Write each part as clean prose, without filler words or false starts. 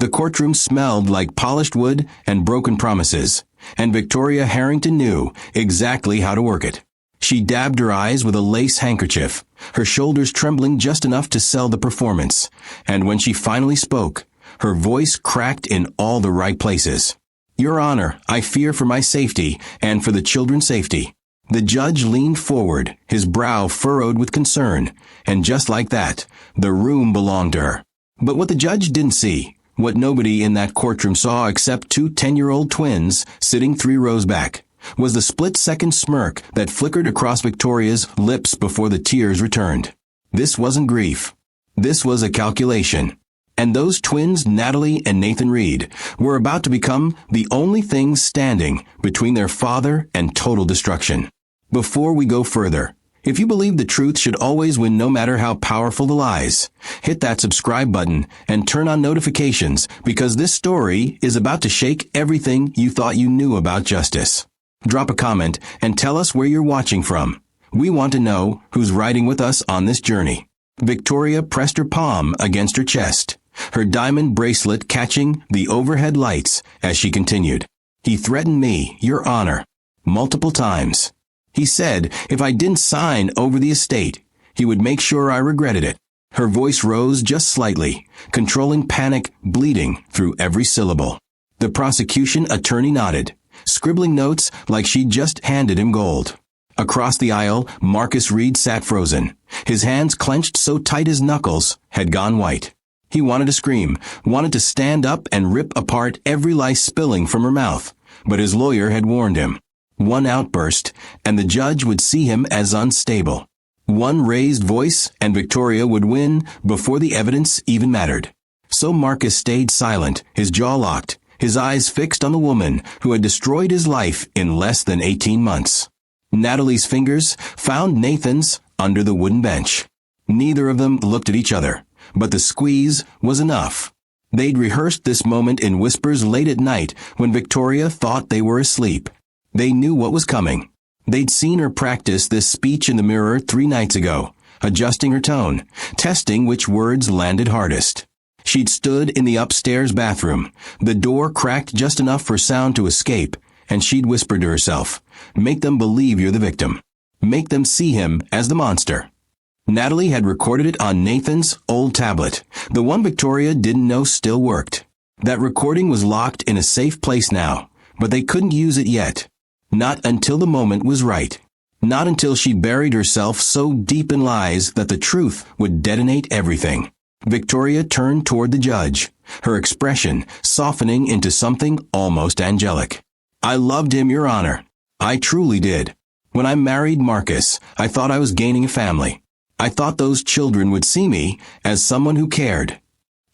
The courtroom smelled like polished wood and broken promises, and Victoria Harrington knew exactly how to work it. She dabbed her eyes with a lace handkerchief, her shoulders trembling just enough to sell the performance, and when she finally spoke, her voice cracked in all the right places. "Your Honor, I fear for my safety and for the children's safety." The judge leaned forward, his brow furrowed with concern, and just like that, the room belonged to her. But what the judge didn't see, what nobody in that courtroom saw except two 10-year-old twins sitting 3 rows back, was the split-second smirk that flickered across Victoria's lips before the tears returned. This wasn't grief. This was a calculation. And those twins, Natalie and Nathan Reed, were about to become the only things standing between their father and total destruction. Before we go further, if you believe the truth should always win no matter how powerful the lies, hit that subscribe button and turn on notifications because this story is about to shake everything you thought you knew about justice. Drop a comment and tell us where you're watching from. We want to know who's riding with us on this journey. Victoria pressed her palm against her chest, her diamond bracelet catching the overhead lights as she continued. "He threatened me, Your Honor, multiple times. He said if I didn't sign over the estate, he would make sure I regretted it." Her voice rose just slightly, controlling panic bleeding through every syllable. The prosecution attorney nodded, scribbling notes like she'd just handed him gold. Across the aisle, Marcus Reed sat frozen. His hands clenched so tight his knuckles had gone white. He wanted to scream, wanted to stand up and rip apart every lie spilling from her mouth, but his lawyer had warned him. One outburst, and the judge would see him as unstable. One raised voice, and Victoria would win before the evidence even mattered. So Marcus stayed silent, his jaw locked, his eyes fixed on the woman who had destroyed his life in less than 18 months. Natalie's fingers found Nathan's under the wooden bench. Neither of them looked at each other, but the squeeze was enough. They'd rehearsed this moment in whispers late at night when Victoria thought they were asleep. They knew what was coming. They'd seen her practice this speech in the mirror 3 nights ago, adjusting her tone, testing which words landed hardest. She'd stood in the upstairs bathroom, the door cracked just enough for sound to escape, and she'd whispered to herself, "Make them believe you're the victim. Make them see him as the monster." Natalie had recorded it on Nathan's old tablet, the one Victoria didn't know still worked. That recording was locked in a safe place now, but they couldn't use it yet. Not until the moment was right. Not until she buried herself so deep in lies that the truth would detonate everything. Victoria turned toward the judge, her expression softening into something almost angelic. "I loved him, Your Honor. I truly did. When I married Marcus, I thought I was gaining a family. I thought those children would see me as someone who cared."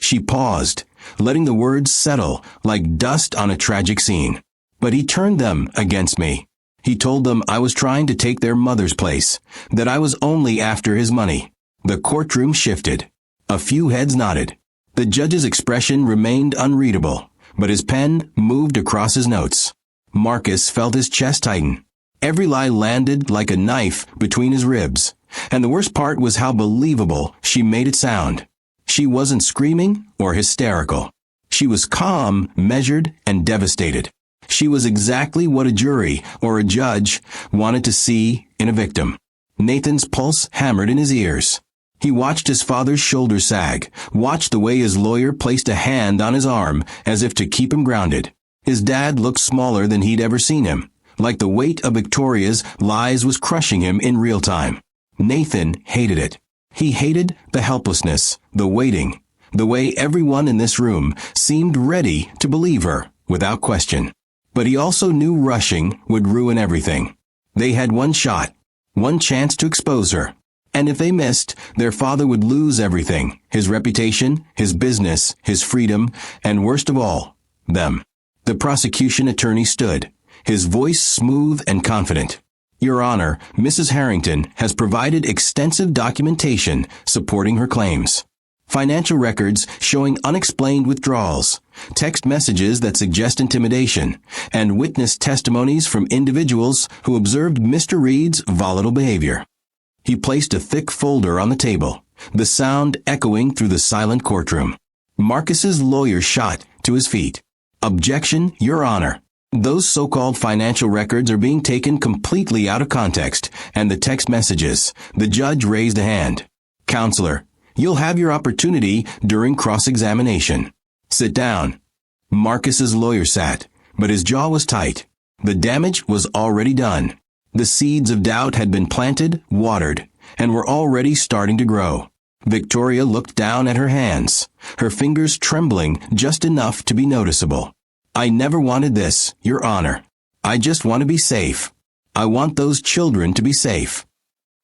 She paused, letting the words settle like dust on a tragic scene. "But he turned them against me. He told them I was trying to take their mother's place, that I was only after his money." The courtroom shifted. A few heads nodded. The judge's expression remained unreadable, but his pen moved across his notes. Marcus felt his chest tighten. Every lie landed like a knife between his ribs, and the worst part was how believable she made it sound. She wasn't screaming or hysterical. She was calm, measured, and devastated. She was exactly what a jury or a judge wanted to see in a victim. Nathan's pulse hammered in his ears. He watched his father's shoulders sag, watched the way his lawyer placed a hand on his arm as if to keep him grounded. His dad looked smaller than he'd ever seen him, like the weight of Victoria's lies was crushing him in real time. Nathan hated it. He hated the helplessness, the waiting, the way everyone in this room seemed ready to believe her without question. But he also knew rushing would ruin everything. They had one shot, one chance to expose her. And if they missed, their father would lose everything, his reputation, his business, his freedom, and worst of all, them. The prosecution attorney stood, his voice smooth and confident. "Your Honor, Mrs. Harrington has provided extensive documentation supporting her claims. Financial records showing unexplained withdrawals, text messages that suggest intimidation, and witness testimonies from individuals who observed Mr. Reed's volatile behavior." He placed a thick folder on the table, the sound echoing through the silent courtroom. Marcus's lawyer shot to his feet. "Objection, Your Honor. Those so-called financial records are being taken completely out of context, and the text messages." The judge raised a hand. "Counselor, you'll have your opportunity during cross-examination. Sit down." Marcus's lawyer sat, but his jaw was tight. The damage was already done. The seeds of doubt had been planted, watered, and were already starting to grow. Victoria looked down at her hands, her fingers trembling just enough to be noticeable. "I never wanted this, Your Honor. I just want to be safe. I want those children to be safe."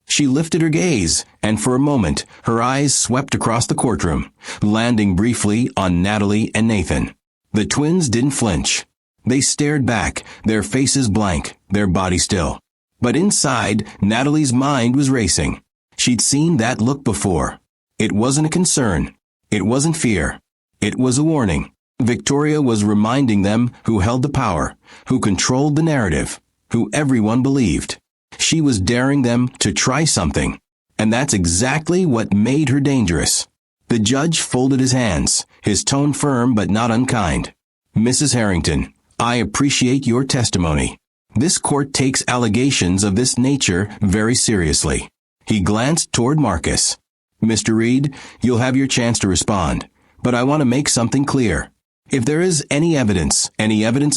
She lifted her gaze, and for a moment, her eyes swept across the courtroom, landing briefly on Natalie and Nathan. The twins didn't flinch. They stared back, their faces blank, their bodies still. But inside, Natalie's mind was racing. She'd seen that look before. It wasn't a concern. It wasn't fear. It was a warning. Victoria was reminding them who held the power, who controlled the narrative, who everyone believed. She was daring them to try something. And that's exactly what made her dangerous. The judge folded his hands, his tone firm but not unkind. "Mrs. Harrington, I appreciate your testimony. This court takes allegations of this nature very seriously." He glanced toward Marcus. "Mr. Reed, you'll have your chance to respond, but I want to make something clear. If there is any evidence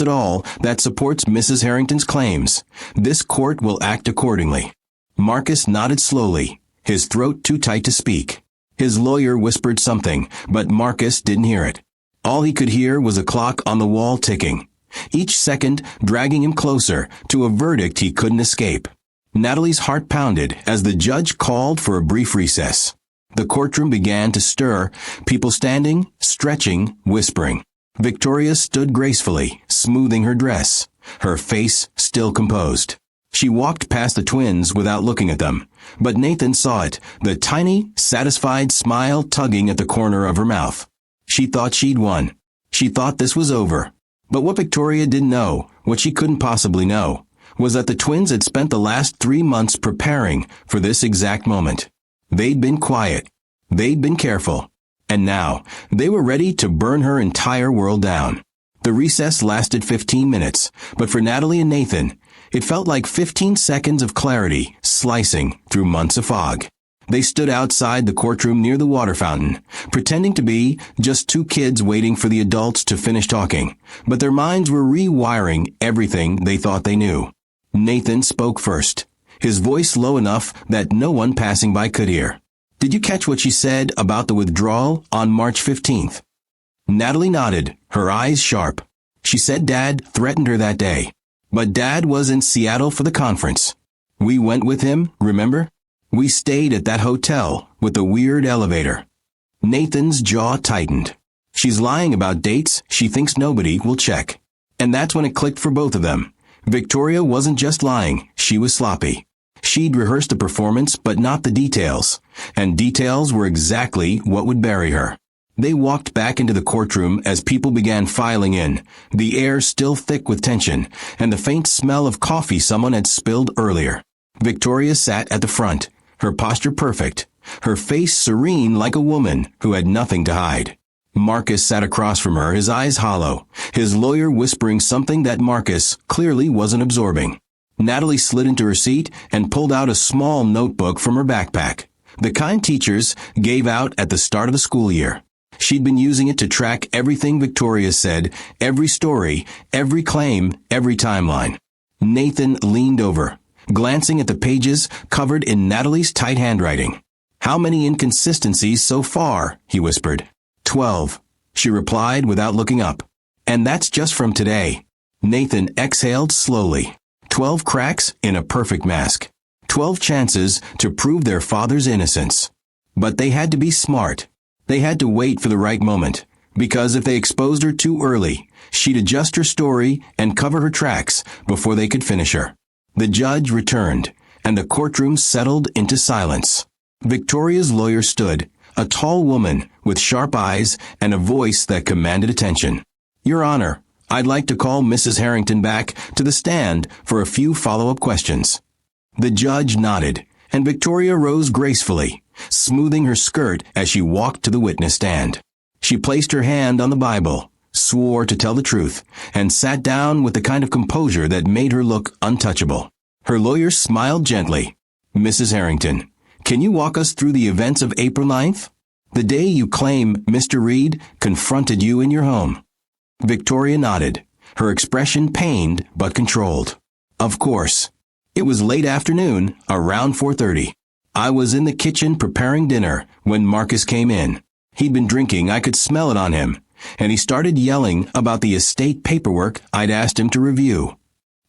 at all, that supports Mrs. Harrington's claims, this court will act accordingly." Marcus nodded slowly, his throat too tight to speak. His lawyer whispered something, but Marcus didn't hear it. All he could hear was a clock on the wall ticking, each second dragging him closer to a verdict he couldn't escape. Natalie's heart pounded as the judge called for a brief recess. The courtroom began to stir, people standing, stretching, whispering. Victoria stood gracefully, smoothing her dress, her face still composed. She walked past the twins without looking at them, but Nathan saw it, the tiny, satisfied smile tugging at the corner of her mouth. She thought she'd won. She thought this was over. But what Victoria didn't know, what she couldn't possibly know, was that the twins had spent the last 3 months preparing for this exact moment. They'd been quiet. They'd been careful. And now, they were ready to burn her entire world down. The recess lasted 15 minutes, but for Natalie and Nathan, it felt like 15 seconds of clarity slicing through months of fog. They stood outside the courtroom near the water fountain, pretending to be just 2 kids waiting for the adults to finish talking, but their minds were rewiring everything they thought they knew. Nathan spoke first, his voice low enough that no one passing by could hear. "Did you catch what she said about the withdrawal on March 15th? Natalie nodded, her eyes sharp. "She said Dad threatened her that day. But Dad was in Seattle for the conference. We went with him, remember? We stayed at that hotel with the weird elevator." Nathan's jaw tightened. She's lying about dates she thinks nobody will check. And that's when it clicked for both of them. Victoria wasn't just lying, she was sloppy. She'd rehearsed a performance, but not the details. And details were exactly what would bury her. They walked back into the courtroom as people began filing in, the air still thick with tension, and the faint smell of coffee someone had spilled earlier. Victoria sat at the front, her posture perfect, her face serene like a woman who had nothing to hide. Marcus sat across from her, his eyes hollow, his lawyer whispering something that Marcus clearly wasn't absorbing. Natalie slid into her seat and pulled out a small notebook from her backpack, the kind teachers gave out at the start of the school year. She'd been using it to track everything Victoria said, every story, every claim, every timeline. Nathan leaned over, glancing at the pages covered in Natalie's tight handwriting. "How many inconsistencies so far?" he whispered. 12, she replied without looking up. "And that's just from today." Nathan exhaled slowly. 12 cracks in a perfect mask. 12 chances to prove their father's innocence. But they had to be smart. They had to wait for the right moment, because if they exposed her too early, she'd adjust her story and cover her tracks before they could finish her. The judge returned, and the courtroom settled into silence. Victoria's lawyer stood, a tall woman with sharp eyes and a voice that commanded attention. "Your Honor, I'd like to call Mrs. Harrington back to the stand for a few follow-up questions." The judge nodded, and Victoria rose gracefully, smoothing her skirt as she walked to the witness stand. She placed her hand on the Bible, swore to tell the truth, and sat down with the kind of composure that made her look untouchable. Her lawyer smiled gently. "Mrs. Harrington, can you walk us through the events of April 9th? The day you claim Mr. Reed confronted you in your home." Victoria nodded, her expression pained but controlled. "Of course. It was late afternoon, around 4:30. I was in the kitchen preparing dinner when Marcus came in. He'd been drinking, I could smell it on him, and he started yelling about the estate paperwork I'd asked him to review."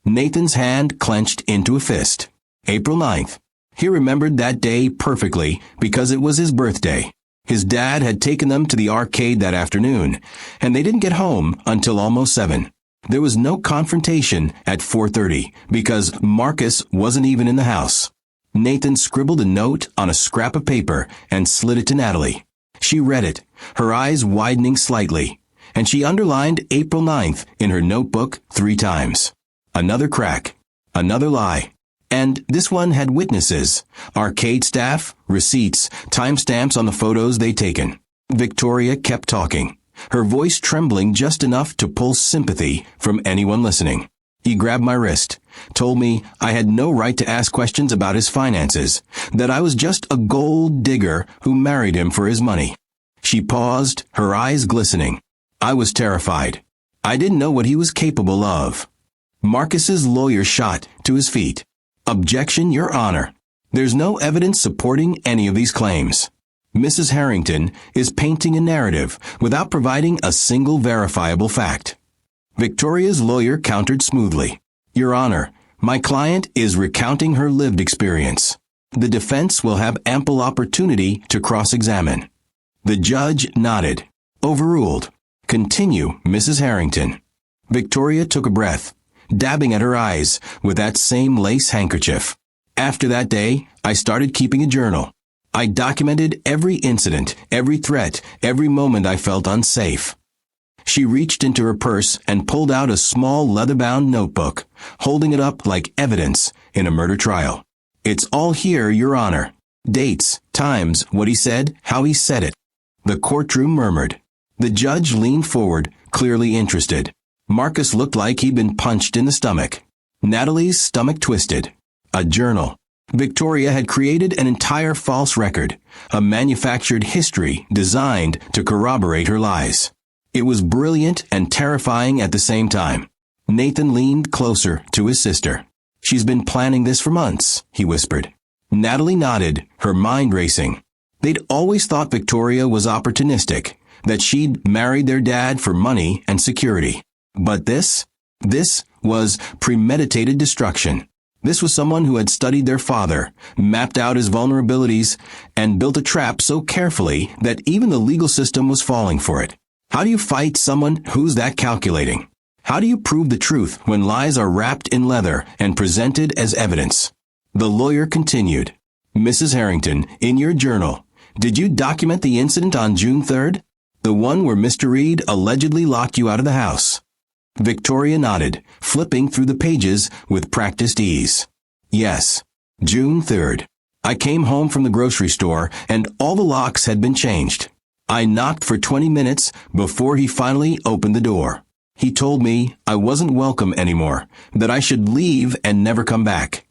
Nathan's hand clenched into a fist. April 9th. He remembered that day perfectly because it was his birthday. His dad had taken them to the arcade that afternoon, and they didn't get home until almost 7. There was no confrontation at 4:30 because Marcus wasn't even in the house. Nathan scribbled a note on a scrap of paper and slid it to Natalie. She read it, her eyes widening slightly, and she underlined April 9th in her notebook 3 times. Another crack, another lie. And this one had witnesses, arcade staff, receipts, timestamps on the photos they'd taken. Victoria kept talking, her voice trembling just enough to pull sympathy from anyone listening. He grabbed my wrist, told me I had no right to ask questions about his finances, that I was just a gold digger who married him for his money. She paused, her eyes glistening. I was terrified. I didn't know what he was capable of. Marcus's lawyer shot to his feet. "Objection, Your Honor. There's no evidence supporting any of these claims. Mrs. Harrington is painting a narrative without providing a single verifiable fact." Victoria's lawyer countered smoothly. "Your Honor, my client is recounting her lived experience. The defense will have ample opportunity to cross-examine." The judge nodded. "Overruled. Continue, Mrs. Harrington." Victoria took a breath, dabbing at her eyes with that same lace handkerchief. "After that day, I started keeping a journal. I documented every incident, every threat, every moment I felt unsafe." She reached into her purse and pulled out a small leather-bound notebook, holding it up like evidence in a murder trial. "It's all here, Your Honor. Dates, times, what he said, how he said it." The courtroom murmured. The judge leaned forward, clearly interested. Marcus looked like he'd been punched in the stomach. Natalie's stomach twisted. A journal. Victoria had created an entire false record, a manufactured history designed to corroborate her lies. It was brilliant and terrifying at the same time. Nathan leaned closer to his sister. "She's been planning this for months," he whispered. Natalie nodded, her mind racing. They'd always thought Victoria was opportunistic, that she'd married their dad for money and security. But this was premeditated destruction. This was someone who had studied their father, mapped out his vulnerabilities, and built a trap so carefully that even the legal system was falling for it. How do you fight someone who's that calculating? How do you prove the truth when lies are wrapped in leather and presented as evidence? The lawyer continued. "Mrs. Harrington, in your journal, did you document the incident on June 3rd? The one where Mr. Reed allegedly locked you out of the house?" Victoria nodded, flipping through the pages with practiced ease. "Yes, June 3rd. I came home from the grocery store and all the locks had been changed. I knocked for 20 minutes before he finally opened the door. He told me I wasn't welcome anymore, that I should leave and never come back."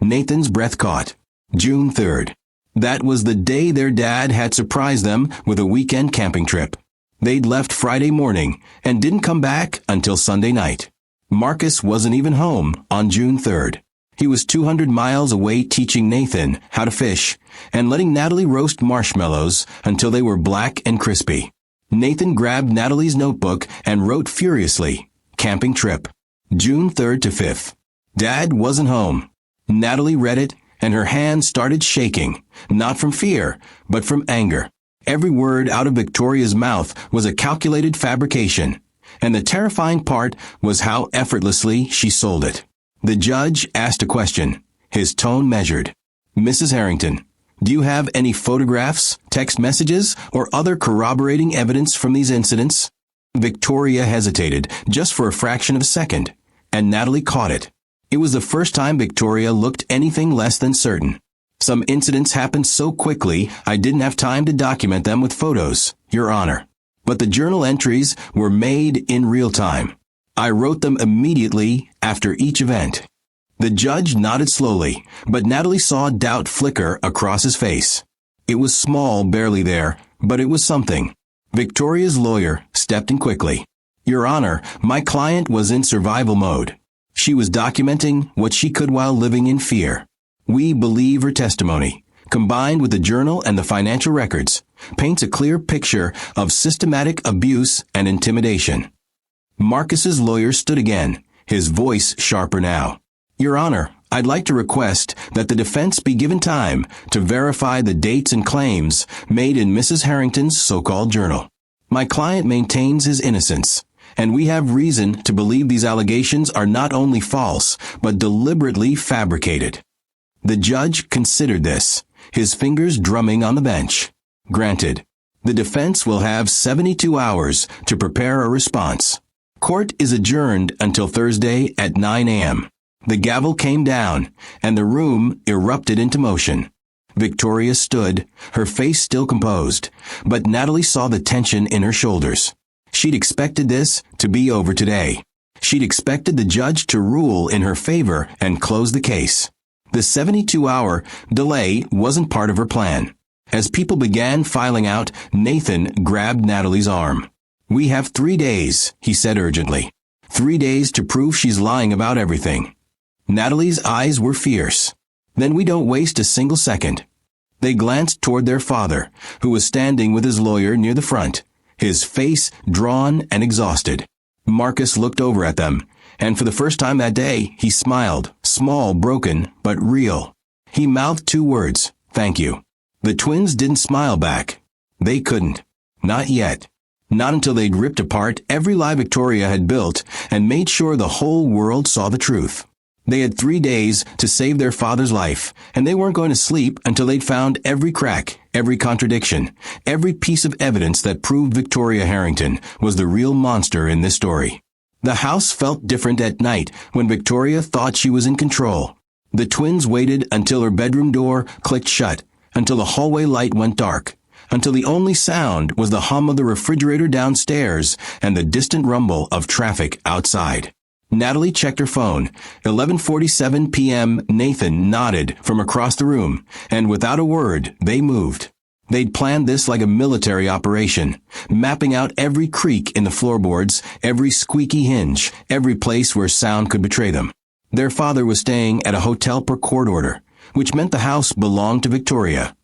Nathan's breath caught. June 3rd. That was the day their dad had surprised them with a weekend camping trip. They'd left Friday morning and didn't come back until Sunday night. Marcus wasn't even home on June 3rd. He was 200 miles away teaching Nathan how to fish and letting Natalie roast marshmallows until they were black and crispy. Nathan grabbed Natalie's notebook and wrote furiously, "Camping trip, June 3rd to 5th. Dad wasn't home." Natalie read it and her hands started shaking, not from fear, but from anger. Every word out of Victoria's mouth was a calculated fabrication, and the terrifying part was how effortlessly she sold it. The judge asked a question, his tone measured. "Mrs. Harrington, do you have any photographs, text messages, or other corroborating evidence from these incidents?" Victoria hesitated, just for a fraction of a second, and Natalie caught it. It was the first time Victoria looked anything less than certain. "Some incidents happened so quickly I didn't have time to document them with photos, Your Honor." But the journal entries were made in real time. I wrote them immediately after each event. The judge nodded slowly, but Natalie saw doubt flicker across his face. It was small, barely there, but it was something. Victoria's lawyer stepped in quickly. Your Honor, my client was in survival mode. She was documenting what she could while living in fear. We believe her testimony, combined with the journal and the financial records, paints a clear picture of systematic abuse and intimidation. Marcus's lawyer stood again, his voice sharper now. Your Honor, I'd like to request that the defense be given time to verify the dates and claims made in Mrs. Harrington's so-called journal. My client maintains his innocence, and we have reason to believe these allegations are not only false, but deliberately fabricated. The judge considered this, his fingers drumming on the bench. Granted. The defense will have 72 hours to prepare a response. Court is adjourned until Thursday at 9 a.m. The gavel came down, and the room erupted into motion. Victoria stood, her face still composed, but Natalie saw the tension in her shoulders. She'd expected this to be over today. She'd expected the judge to rule in her favor and close the case. The 72-hour delay wasn't part of her plan. As people began filing out, Nathan grabbed Natalie's arm. We have 3 days, he said urgently. 3 days to prove she's lying about everything. Natalie's eyes were fierce. Then we don't waste a single second. They glanced toward their father, who was standing with his lawyer near the front, his face drawn and exhausted. Marcus looked over at them, and for the first time that day, he smiled, small, broken, but real. He mouthed 2 words, thank you. The twins didn't smile back. They couldn't. Not yet. Not until they'd ripped apart every lie Victoria had built and made sure the whole world saw the truth. They had 3 days to save their father's life, and they weren't going to sleep until they'd found every crack, every contradiction, every piece of evidence that proved Victoria Harrington was the real monster in this story. The house felt different at night when Victoria thought she was in control. The twins waited until her bedroom door clicked shut, until the hallway light went dark, until the only sound was the hum of the refrigerator downstairs and the distant rumble of traffic outside. Natalie checked her phone. 11:47 p.m. Nathan nodded from across the room, and without a word, they moved. They'd planned this like a military operation, mapping out every creak in the floorboards, every squeaky hinge, every place where sound could betray them. Their father was staying at a hotel per court order, which meant the house belonged to Victoria.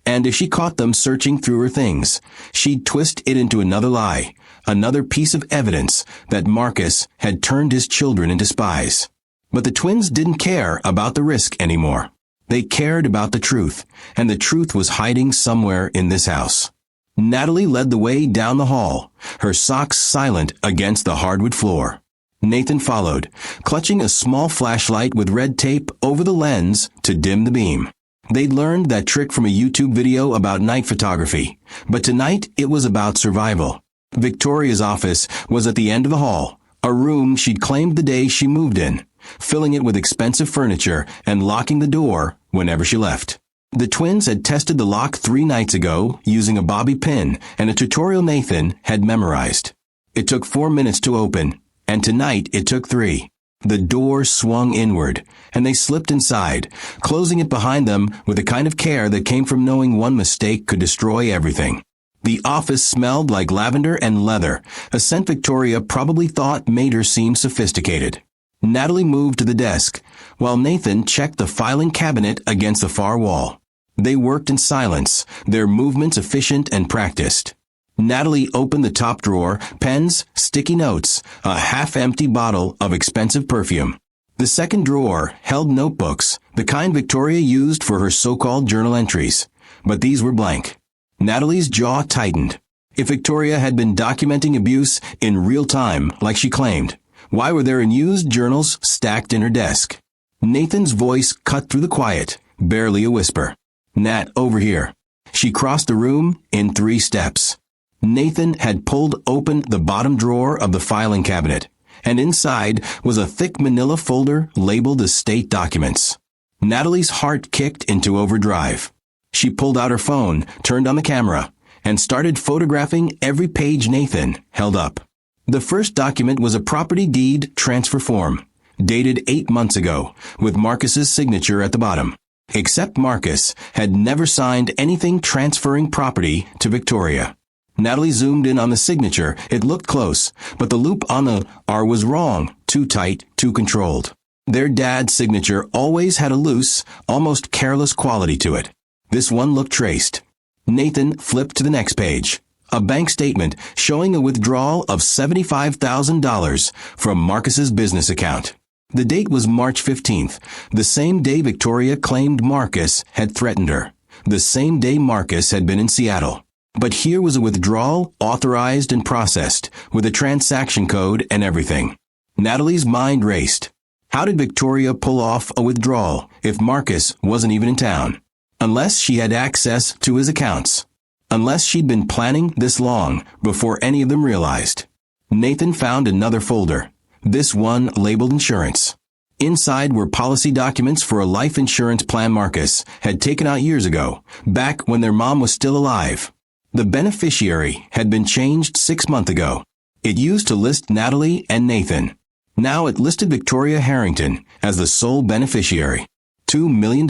And if she caught them searching through her things, she'd twist it into another lie, another piece of evidence that Marcus had turned his children into spies. But the twins didn't care about the risk anymore. They cared about the truth, and the truth was hiding somewhere in this house. Natalie led the way down the hall, her socks silent against the hardwood floor. Nathan followed, clutching a small flashlight with red tape over the lens to dim the beam. They'd learned that trick from a YouTube video about night photography, but tonight it was about survival. Victoria's office was at the end of the hall, a room she'd claimed the day she moved in, filling it with expensive furniture and locking the door whenever she left. The twins had tested the lock 3 nights ago using a bobby pin and a tutorial Nathan had memorized. It took 4 minutes to open, and tonight it took 3. The door swung inward, and they slipped inside, closing it behind them with the kind of care that came from knowing one mistake could destroy everything. The office smelled like lavender and leather, a scent Victoria probably thought made her seem sophisticated. Natalie moved to the desk, while Nathan checked the filing cabinet against the far wall. They worked in silence, their movements efficient and practiced. Natalie opened the top drawer, pens, sticky notes, a half-empty bottle of expensive perfume. The second drawer held notebooks, the kind Victoria used for her so-called journal entries, but these were blank. Natalie's jaw tightened. If Victoria had been documenting abuse in real time, like she claimed, why were there unused journals stacked in her desk? Nathan's voice cut through the quiet, barely a whisper. Nat, over here. She crossed the room in 3 steps. Nathan had pulled open the bottom drawer of the filing cabinet, and inside was a thick manila folder labeled as state documents. Natalie's heart kicked into overdrive. She pulled out her phone, turned on the camera, and started photographing every page Nathan held up. The first document was a property deed transfer form, dated 8 months ago, with Marcus's signature at the bottom. Except Marcus had never signed anything transferring property to Victoria. Natalie zoomed in on the signature. It looked close, but the loop on the R was wrong, too tight, too controlled. Their dad's signature always had a loose, almost careless quality to it. This one looked traced. Nathan flipped to the next page. A bank statement showing a withdrawal of $75,000 from Marcus's business account. The date was March 15th, the same day Victoria claimed Marcus had threatened her, the same day Marcus had been in Seattle. But here was a withdrawal authorized and processed, with a transaction code and everything. Natalie's mind raced. How did Victoria pull off a withdrawal if Marcus wasn't even in town? Unless she had access to his accounts. Unless she'd been planning this long before any of them realized. Nathan found another folder. This one labeled insurance. Inside were policy documents for a life insurance plan Marcus had taken out years ago, back when their mom was still alive. The beneficiary had been changed 6 months ago. It used to list Natalie and Nathan. Now it listed Victoria Harrington as the sole beneficiary. $2 million.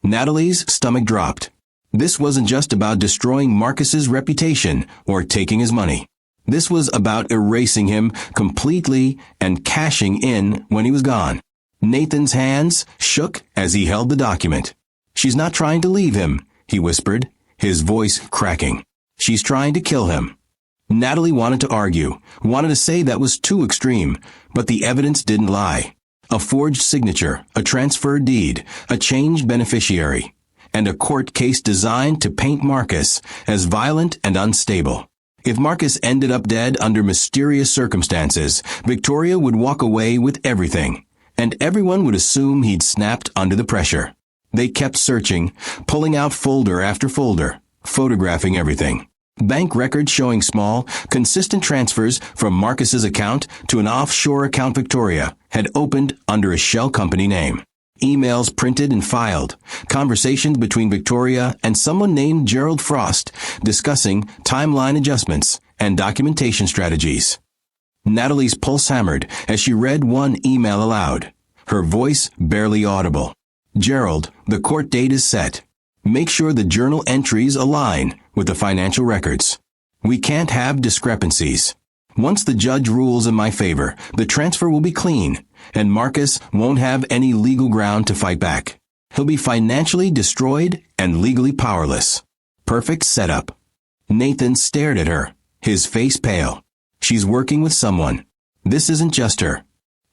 Natalie's stomach dropped. This wasn't just about destroying Marcus's reputation or taking his money. This was about erasing him completely and cashing in when he was gone. Nathan's hands shook as he held the document. "She's not trying to leave him," he whispered, his voice cracking. "She's trying to kill him." Natalie wanted to argue, wanted to say that was too extreme, but the evidence didn't lie. A forged signature, a transfer deed, a changed beneficiary, and a court case designed to paint Marcus as violent and unstable. If Marcus ended up dead under mysterious circumstances, Victoria would walk away with everything, and everyone would assume he'd snapped under the pressure. They kept searching, pulling out folder after folder, photographing everything. Bank records showing small, consistent transfers from Marcus's account to an offshore account Victoria had opened under a shell company name. Emails printed and filed, conversations between Victoria and someone named Gerald Frost discussing timeline adjustments and documentation strategies. Natalie's pulse hammered as she read one email aloud, her voice barely audible. "Gerald, the court date is set. Make sure the journal entries align with the financial records. We can't have discrepancies. Once the judge rules in my favor, the transfer will be clean, and Marcus won't have any legal ground to fight back. He'll be financially destroyed and legally powerless. Perfect setup." Nathan stared at her, his face pale. "She's working with someone. This isn't just her."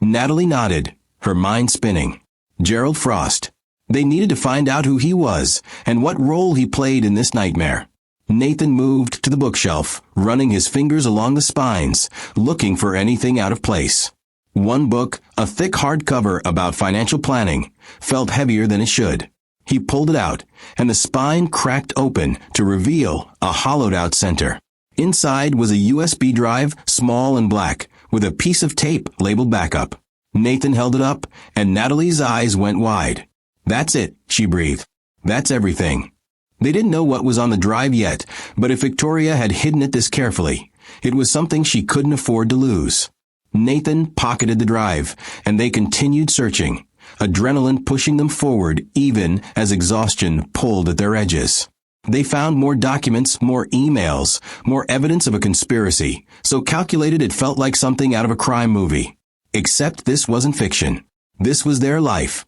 Natalie nodded, her mind spinning. Gerald Frost. They needed to find out who he was and what role he played in this nightmare. Nathan moved to the bookshelf, running his fingers along the spines, looking for anything out of place. One book, a thick hardcover about financial planning, felt heavier than it should. He pulled it out, and the spine cracked open to reveal a hollowed-out center. Inside was a USB drive, small and black, with a piece of tape labeled backup. Nathan held it up, and Natalie's eyes went wide. "That's it," she breathed. "That's everything." They didn't know what was on the drive yet, but if Victoria had hidden it this carefully, it was something she couldn't afford to lose. Nathan pocketed the drive, and they continued searching, adrenaline pushing them forward even as exhaustion pulled at their edges. They found more documents, more emails, more evidence of a conspiracy, so calculated it felt like something out of a crime movie. Except this wasn't fiction. This was their life.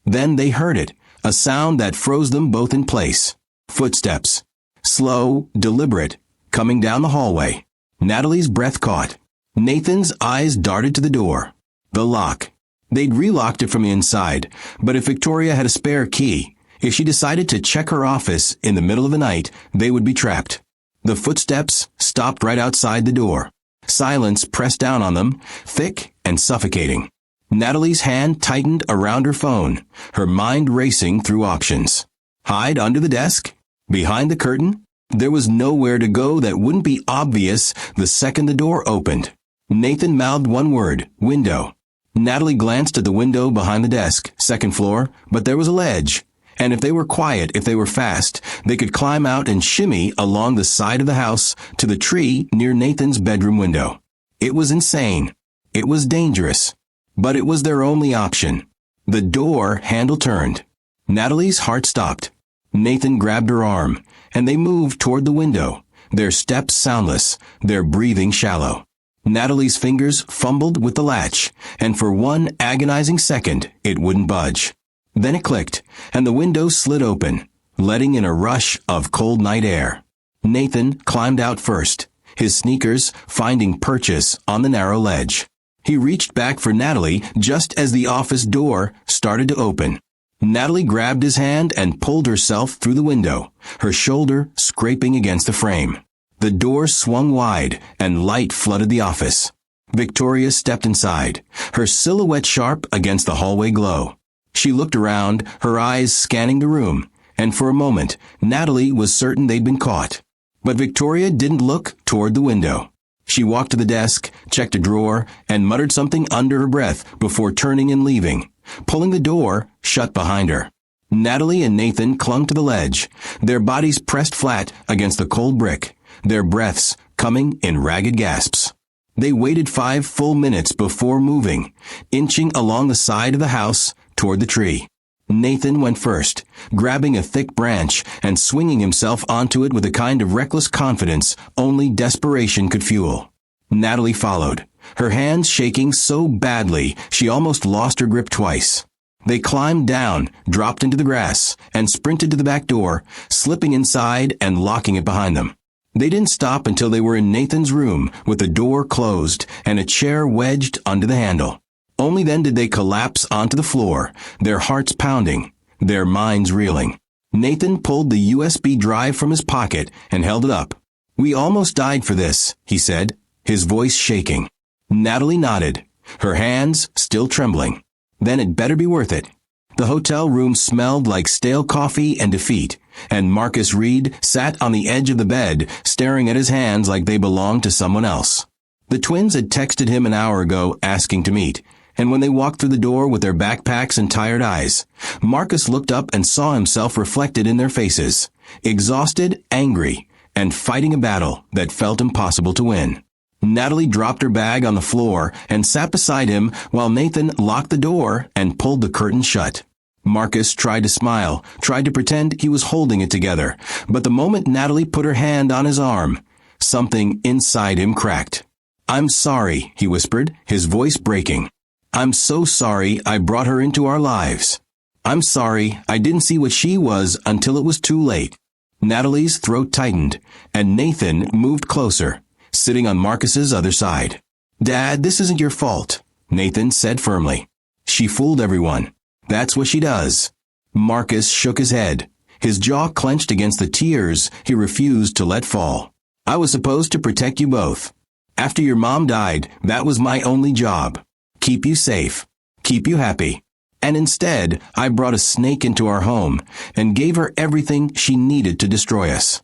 Then they heard it, a sound that froze them both in place. Footsteps. Slow, deliberate, coming down the hallway. Natalie's breath caught. Nathan's eyes darted to the door. The lock. They'd relocked it from the inside, but if Victoria had a spare key, if she decided to check her office in the middle of the night, they would be trapped. The footsteps stopped right outside the door. Silence pressed down on them, thick and suffocating. Natalie's hand tightened around her phone, her mind racing through options. Hide under the desk? Behind the curtain? There was nowhere to go that wouldn't be obvious the second the door opened. Nathan mouthed one word, window. Natalie glanced at the window behind the desk, second floor, but there was a ledge, And if they were quiet, if they were fast, they could climb out and shimmy along the side of the house to the tree near Nathan's bedroom window. It was insane. It was dangerous. But it was their only option. The door handle turned. Natalie's heart stopped. Nathan grabbed her arm, and they moved toward the window, their steps soundless, their breathing shallow. Natalie's fingers fumbled with the latch, and for one agonizing second, it wouldn't budge. Then it clicked, and the window slid open, letting in a rush of cold night air. Nathan climbed out first, his sneakers finding purchase on the narrow ledge. He reached back for Natalie just as the office door started to open. Natalie grabbed his hand and pulled herself through the window, her shoulder scraping against the frame. The door swung wide, and light flooded the office. Victoria stepped inside, her silhouette sharp against the hallway glow. She looked around, her eyes scanning the room, and for a moment, Natalie was certain they'd been caught. But Victoria didn't look toward the window. She walked to the desk, checked a drawer, and muttered something under her breath before turning and leaving, pulling the door shut behind her. Natalie and Nathan clung to the ledge, their bodies pressed flat against the cold brick, their breaths coming in ragged gasps. They waited 5 full minutes before moving, inching along the side of the house toward the tree. Nathan went first, grabbing a thick branch and swinging himself onto it with a kind of reckless confidence only desperation could fuel. Natalie followed, her hands shaking so badly she almost lost her grip twice. They climbed down, dropped into the grass, and sprinted to the back door, slipping inside and locking it behind them. They didn't stop until they were in Nathan's room with the door closed and a chair wedged under the handle. Only then did they collapse onto the floor, their hearts pounding, their minds reeling. Nathan pulled the USB drive from his pocket and held it up. "We almost died for this," he said, his voice shaking. Natalie nodded, her hands still trembling. "Then it better be worth it." The hotel room smelled like stale coffee and defeat, and Marcus Reed sat on the edge of the bed, staring at his hands like they belonged to someone else. The twins had texted him an hour ago asking to meet, and when they walked through the door with their backpacks and tired eyes, Marcus looked up and saw himself reflected in their faces, exhausted, angry, and fighting a battle that felt impossible to win. Natalie dropped her bag on the floor and sat beside him while Nathan locked the door and pulled the curtain shut. Marcus tried to smile, tried to pretend he was holding it together, but the moment Natalie put her hand on his arm, something inside him cracked. "I'm sorry," he whispered, his voice breaking. "I'm so sorry I brought her into our lives. I'm sorry I didn't see what she was until it was too late." Natalie's throat tightened, and Nathan moved closer, sitting on Marcus's other side. "Dad, this isn't your fault," Nathan said firmly. "She fooled everyone. That's what she does." Marcus shook his head, his jaw clenched against the tears he refused to let fall. "I was supposed to protect you both. After your mom died, that was my only job. Keep you safe, keep you happy. And instead, I brought a snake into our home and gave her everything she needed to destroy us."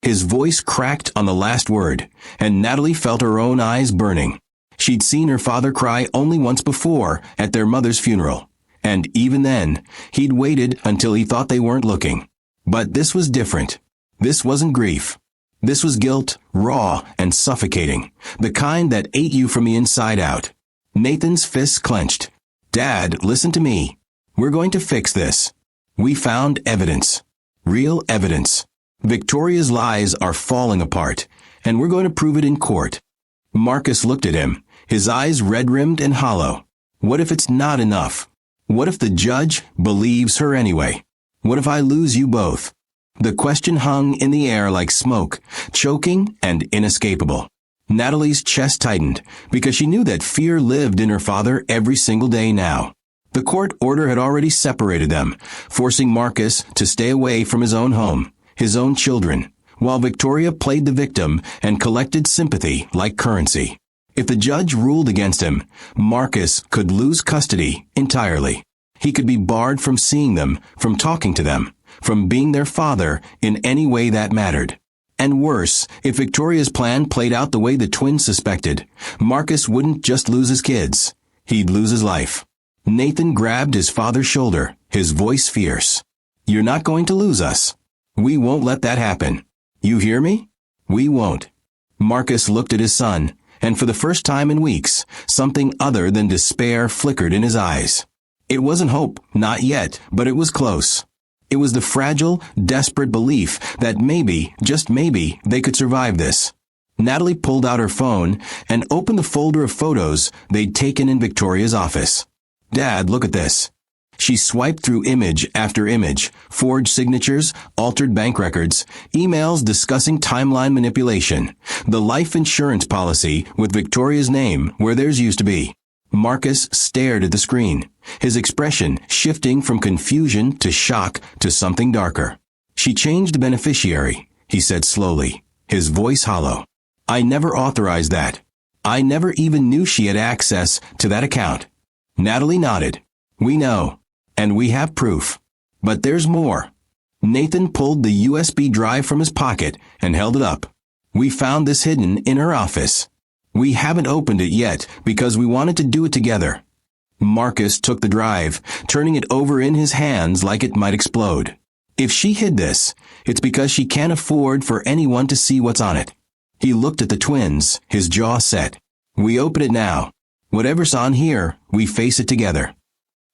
His voice cracked on the last word, and Natalie felt her own eyes burning. She'd seen her father cry only once before at their mother's funeral, and even then, he'd waited until he thought they weren't looking. But this was different. This wasn't grief. This was guilt, raw and suffocating, the kind that ate you from the inside out. Nathan's fists clenched. "Dad, listen to me. We're going to fix this. We found evidence. Real evidence. Victoria's lies are falling apart, and we're going to prove it in court." Marcus looked at him, his eyes red-rimmed and hollow. What if it's not enough? What if the judge believes her anyway? What if I lose you both? The question hung in the air like smoke, choking and inescapable. Natalie's chest tightened, because she knew that fear lived in her father every single day now. The court order had already separated them, forcing Marcus to stay away from his own home, his own children, while Victoria played the victim and collected sympathy like currency. If the judge ruled against him, Marcus could lose custody entirely. He could be barred from seeing them, from talking to them, from being their father in any way that mattered. And worse, if Victoria's plan played out the way the twins suspected, Marcus wouldn't just lose his kids. He'd lose his life. Nathan grabbed his father's shoulder, his voice fierce. You're not going to lose us. We won't let that happen. You hear me? We won't." Marcus looked at his son, and for the first time in weeks, something other than despair flickered in his eyes. It wasn't hope, not yet, but it was close. It was the fragile, desperate belief that maybe, just maybe, they could survive this. Natalie pulled out her phone and opened the folder of photos they'd taken in Victoria's office. "Dad, look at this." She swiped through image after image, forged signatures, altered bank records, emails discussing timeline manipulation, the life insurance policy with Victoria's name where theirs used to be. Marcus stared at the screen, his expression shifting from confusion to shock to something darker. "She changed the beneficiary," he said slowly, his voice hollow. "I never authorized that. I never even knew she had access to that account." Natalie nodded. "We know. And we have proof. But there's more." Nathan pulled the USB drive from his pocket and held it up. "We found this hidden in her office. We haven't opened it yet because we wanted to do it together." Marcus took the drive, turning it over in his hands like it might explode. If she hid this, it's because she can't afford for anyone to see what's on it. He looked at the twins, his jaw set. "We open it now. Whatever's on here, we face it together."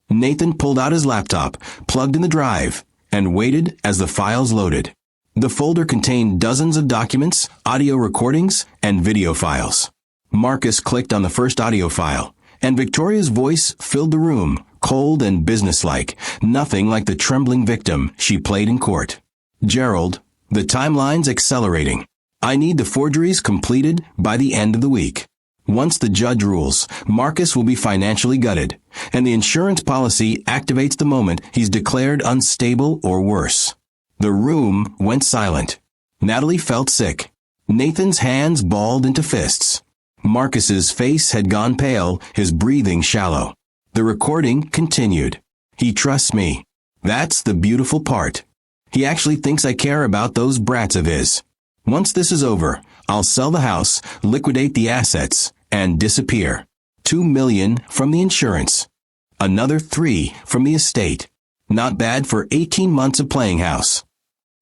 Nathan pulled out his laptop, plugged in the drive, and waited as the files loaded. The folder contained dozens of documents, audio recordings, and video files. Marcus clicked on the first audio file, and Victoria's voice filled the room, cold and businesslike, nothing like the trembling victim she played in court. "Gerald, the timeline's accelerating. I need the forgeries completed by the end of the week. Once the judge rules, Marcus will be financially gutted, and the insurance policy activates the moment he's declared unstable or worse." The room went silent. Natalie felt sick. Nathan's hands balled into fists. Marcus's face had gone pale, his breathing shallow. The recording continued. "He trusts me. That's the beautiful part. He actually thinks I care about those brats of his. Once this is over, I'll sell the house, liquidate the assets, and disappear. $2 million from the insurance. Another $3 million from the estate. Not bad for 18 months of playing house."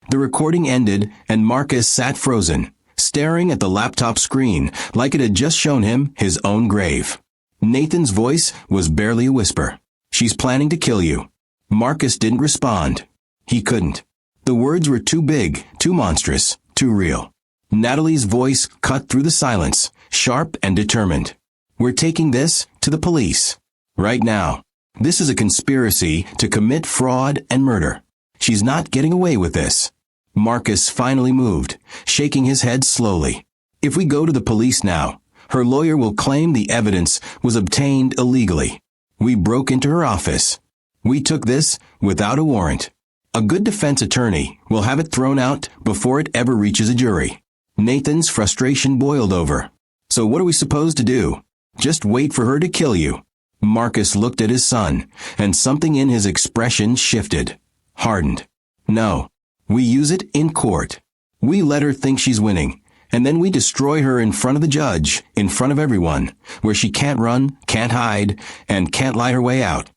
The recording ended, and Marcus sat frozen, staring at the laptop screen like it had just shown him his own grave. Nathan's voice was barely a whisper. "She's planning to kill you." Marcus didn't respond. He couldn't. The words were too big, too monstrous, too real. Natalie's voice cut through the silence, sharp and determined. "We're taking this to the police. Right now. This is a conspiracy to commit fraud and murder. She's not getting away with this." Marcus finally moved, shaking his head slowly. "If we go to the police now, her lawyer will claim the evidence was obtained illegally. We broke into her office. We took this without a warrant. A good defense attorney will have it thrown out before it ever reaches a jury." Nathan's frustration boiled over. "So what are we supposed to do? Just wait for her to kill you?" Marcus looked at his son, and something in his expression shifted, hardened. "No. We use it in court. We let her think she's winning, and then we destroy her in front of the judge, in front of everyone, where she can't run, can't hide, and can't lie her way out."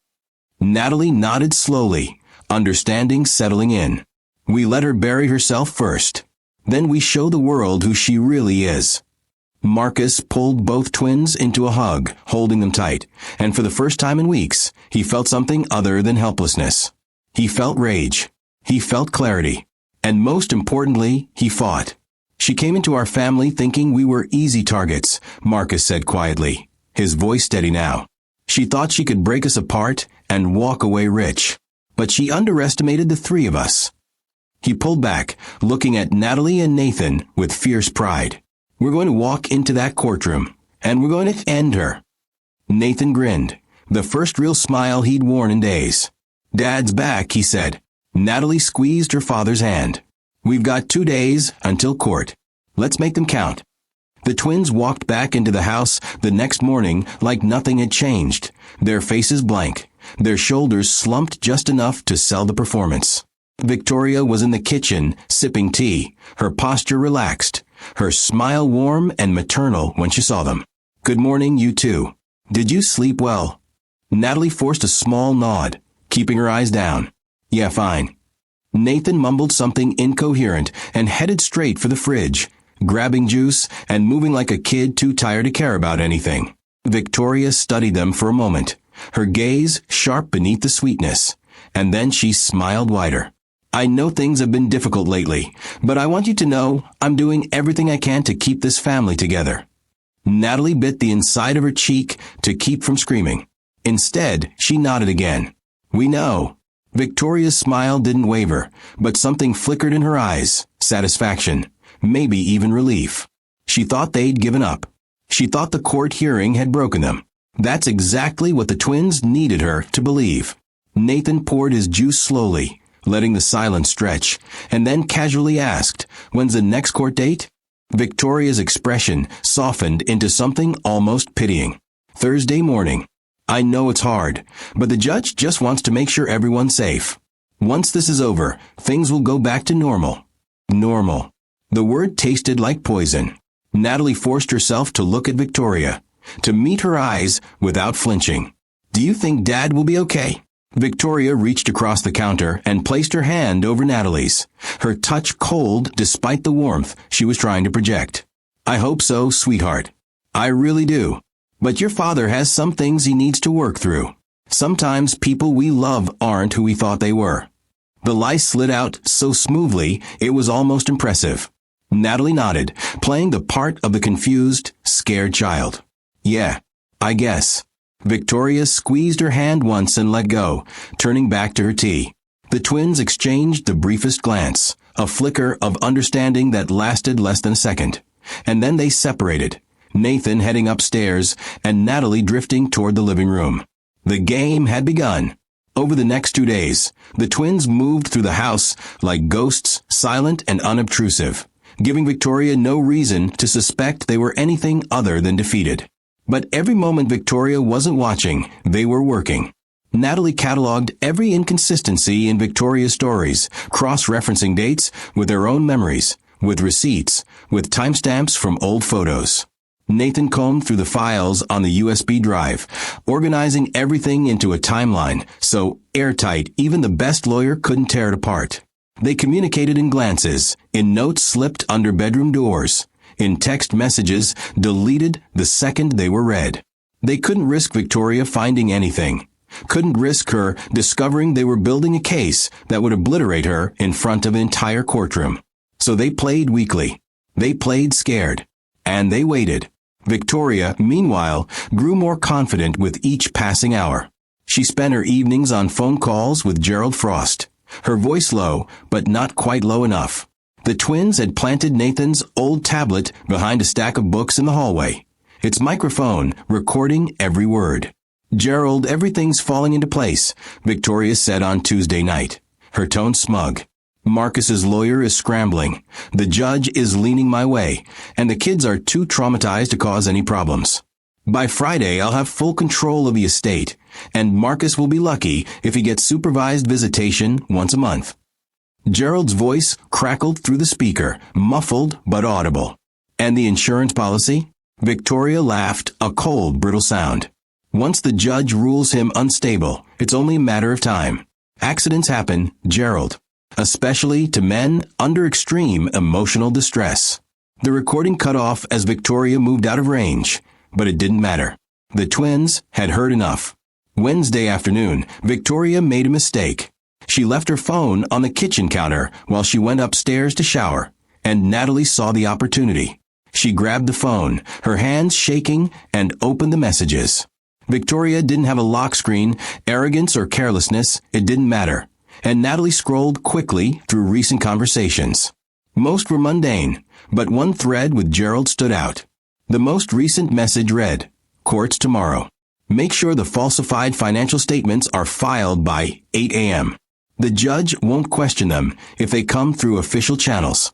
Natalie nodded slowly, understanding settling in. "We let her bury herself first. Then we show the world who she really is." Marcus pulled both twins into a hug, holding them tight, and for the first time in weeks, he felt something other than helplessness. He felt rage. He felt clarity. And most importantly, he fought. "She came into our family thinking we were easy targets," Marcus said quietly, his voice steady now. "She thought she could break us apart and walk away rich. But she underestimated the three of us." He pulled back, looking at Natalie and Nathan with fierce pride. "We're going to walk into that courtroom, and we're going to end her." Nathan grinned, the first real smile he'd worn in days. "Dad's back," he said. Natalie squeezed her father's hand. "We've got 2 days until court. Let's make them count." The twins walked back into the house the next morning like nothing had changed, their faces blank, their shoulders slumped just enough to sell the performance. Victoria was in the kitchen, sipping tea, her posture relaxed, her smile warm and maternal when she saw them. "Good morning, you two. Did you sleep well?" Natalie forced a small nod, keeping her eyes down. "Yeah, fine." Nathan mumbled something incoherent and headed straight for the fridge, grabbing juice and moving like a kid too tired to care about anything. Victoria studied them for a moment, her gaze sharp beneath the sweetness, and then she smiled wider. I know things have been difficult lately, but I want you to know I'm doing everything I can to keep this family together. Natalie bit the inside of her cheek to keep from screaming. Instead, she nodded again. We know. Victoria's smile didn't waver, but something flickered in her eyes, satisfaction, maybe even relief. She thought they'd given up. She thought the court hearing had broken them. That's exactly what the twins needed her to believe. Nathan poured his juice slowly, letting the silence stretch, and then casually asked, "When's the next court date?" Victoria's expression softened into something almost pitying. "Thursday morning. I know it's hard, but the judge just wants to make sure everyone's safe. Once this is over, things will go back to normal." Normal. The word tasted like poison. Natalie forced herself to look at Victoria, to meet her eyes without flinching. "Do you think Dad will be okay?" Victoria reached across the counter and placed her hand over Natalie's, her touch cold despite the warmth she was trying to project. "I hope so, sweetheart. I really do. But your father has some things he needs to work through. Sometimes people we love aren't who we thought they were." The lie slid out so smoothly it was almost impressive. Natalie nodded, playing the part of the confused, scared child. "Yeah, I guess." Victoria squeezed her hand once and let go, turning back to her tea. The twins exchanged the briefest glance, a flicker of understanding that lasted less than a second. And then they separated, Nathan heading upstairs and Natalie drifting toward the living room. The game had begun. Over the next 2 days, the twins moved through the house like ghosts, silent and unobtrusive, giving Victoria no reason to suspect they were anything other than defeated. But every moment Victoria wasn't watching, they were working. Natalie cataloged every inconsistency in Victoria's stories, cross-referencing dates with their own memories, with receipts, with timestamps from old photos. Nathan combed through the files on the USB drive, organizing everything into a timeline, so airtight even the best lawyer couldn't tear it apart. They communicated in glances, in notes slipped under bedroom doors, in text messages deleted the second they were read. They couldn't risk Victoria finding anything, couldn't risk her discovering they were building a case that would obliterate her in front of an entire courtroom. So they played weakly. They played scared. And they waited. Victoria, meanwhile, grew more confident with each passing hour. She spent her evenings on phone calls with Gerald Frost, her voice low, but not quite low enough. The twins had planted Nathan's old tablet behind a stack of books in the hallway, its microphone recording every word. "Gerald, everything's falling into place," Victoria said on Tuesday night, her tone smug. "Marcus's lawyer is scrambling. The judge is leaning my way, and the kids are too traumatized to cause any problems. By Friday, I'll have full control of the estate, and Marcus will be lucky if he gets supervised visitation once a month." Gerald's voice crackled through the speaker, muffled but audible. "And the insurance policy?" Victoria laughed, a cold, brittle sound. "Once the judge rules him unstable, it's only a matter of time. Accidents happen, Gerald. Especially to men under extreme emotional distress." The recording cut off as Victoria moved out of range, but it didn't matter. The twins had heard enough. Wednesday afternoon, Victoria made a mistake. She left her phone on the kitchen counter while she went upstairs to shower, and Natalie saw the opportunity. She grabbed the phone, her hands shaking, and opened the messages. Victoria didn't have a lock screen, arrogance or carelessness, it didn't matter. And Natalie scrolled quickly through recent conversations. Most were mundane, but one thread with Gerald stood out. The most recent message read, "Courts tomorrow. Make sure the falsified financial statements are filed by 8 a.m. The judge won't question them if they come through official channels."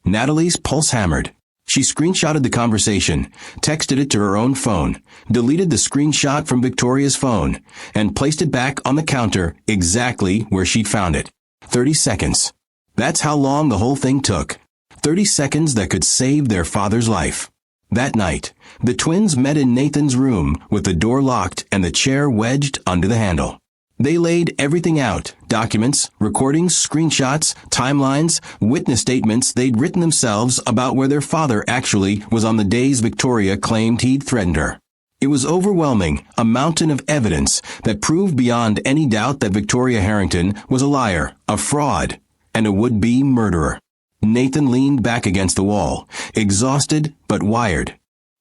Natalie's pulse hammered. She screenshotted the conversation, texted it to her own phone, deleted the screenshot from Victoria's phone, and placed it back on the counter exactly where she'd found it. 30 seconds. That's how long the whole thing took. 30 seconds that could save their father's life. That night, the twins met in Nathan's room with the door locked and the chair wedged under the handle. They laid everything out: documents, recordings, screenshots, timelines, witness statements they'd written themselves about where their father actually was on the days Victoria claimed he'd threatened her. It was overwhelming, a mountain of evidence that proved beyond any doubt that Victoria Harrington was a liar, a fraud, and a would-be murderer. Nathan leaned back against the wall, exhausted but wired.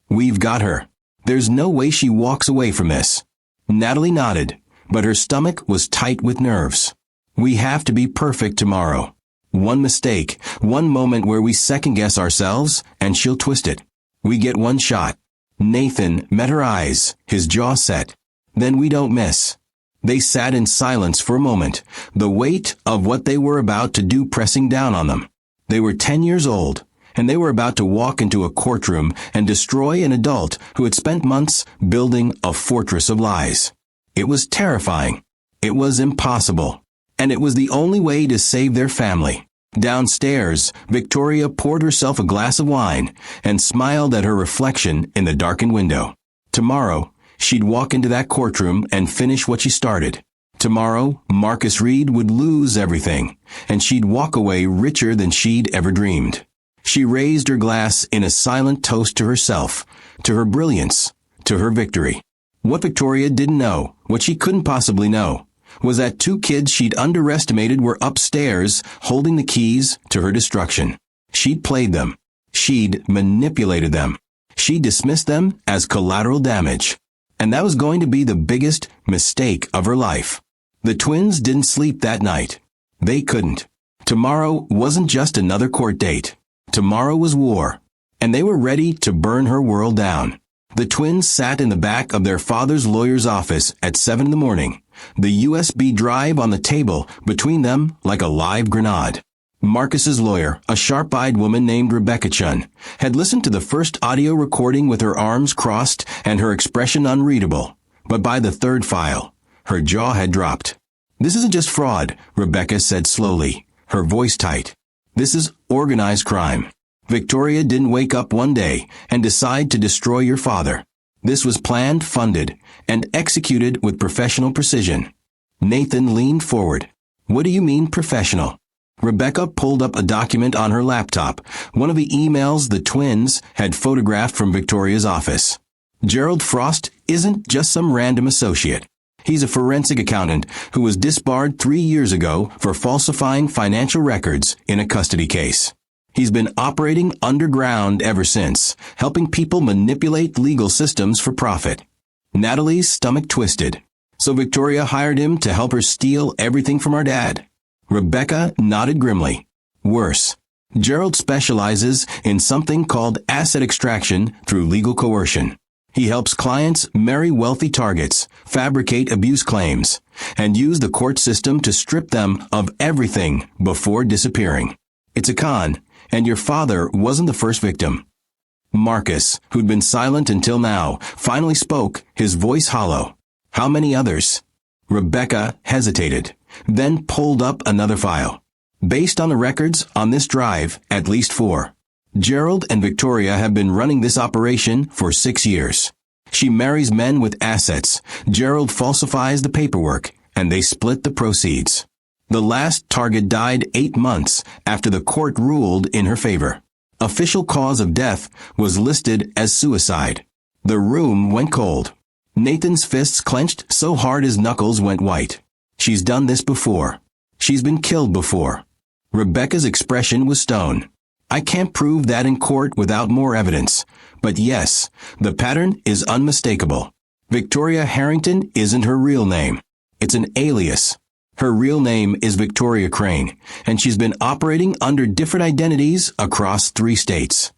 "We've got her. There's no way she walks away from this." Natalie nodded, but her stomach was tight with nerves. "We have to be perfect tomorrow. One mistake, one moment where we second-guess ourselves, and she'll twist it. We get one shot." Nathan met her eyes, his jaw set. "Then we don't miss." They sat in silence for a moment, the weight of what they were about to do pressing down on them. They were 10 years old, and they were about to walk into a courtroom and destroy an adult who had spent months building a fortress of lies. It was terrifying. It was impossible. And it was the only way to save their family. Downstairs, Victoria poured herself a glass of wine and smiled at her reflection in the darkened window. Tomorrow, she'd walk into that courtroom and finish what she started. Tomorrow, Marcus Reed would lose everything, and she'd walk away richer than she'd ever dreamed. She raised her glass in a silent toast to herself, to her brilliance, to her victory. What Victoria didn't know, what she couldn't possibly know, was that 2 kids she'd underestimated were upstairs holding the keys to her destruction. She'd played them. She'd manipulated them. She dismissed them as collateral damage. And that was going to be the biggest mistake of her life. The twins didn't sleep that night. They couldn't. Tomorrow wasn't just another court date. Tomorrow was war. And they were ready to burn her world down. The twins sat in the back of their father's lawyer's office at 7 in the morning, the USB drive on the table between them like a live grenade. Marcus's lawyer, a sharp-eyed woman named Rebecca Chun, had listened to the first audio recording with her arms crossed and her expression unreadable. But by the 3rd file, her jaw had dropped. "This isn't just fraud," Rebecca said slowly, her voice tight. "This is organized crime. Victoria didn't wake up one day and decide to destroy your father. This was planned, funded, and executed with professional precision." Nathan leaned forward. "What do you mean professional?" Rebecca pulled up a document on her laptop, one of the emails the twins had photographed from Victoria's office. "Gerald Frost isn't just some random associate. He's a forensic accountant who was disbarred 3 years ago for falsifying financial records in a custody case. He's been operating underground ever since, helping people manipulate legal systems for profit." Natalie's stomach twisted. "So Victoria hired him to help her steal everything from our dad?" Rebecca nodded grimly. "Worse. Gerald specializes in something called asset extraction through legal coercion. He helps clients marry wealthy targets, fabricate abuse claims, and use the court system to strip them of everything before disappearing. It's a con, and your father wasn't the first victim." Marcus, who'd been silent until now, finally spoke, his voice hollow. "How many others?" Rebecca hesitated, then pulled up another file. "Based on the records on this drive, at least 4. Gerald and Victoria have been running this operation for 6 years. She marries men with assets. Gerald falsifies the paperwork, and they split the proceeds. The last target died 8 months after the court ruled in her favor. Official cause of death was listed as suicide." The room went cold. Nathan's fists clenched so hard his knuckles went white. "She's done this before. She's been killed before." Rebecca's expression was stone. "I can't prove that in court without more evidence. But yes, the pattern is unmistakable. Victoria Harrington isn't her real name. It's an alias. Her real name is Victoria Crane, and she's been operating under different identities across 3 states.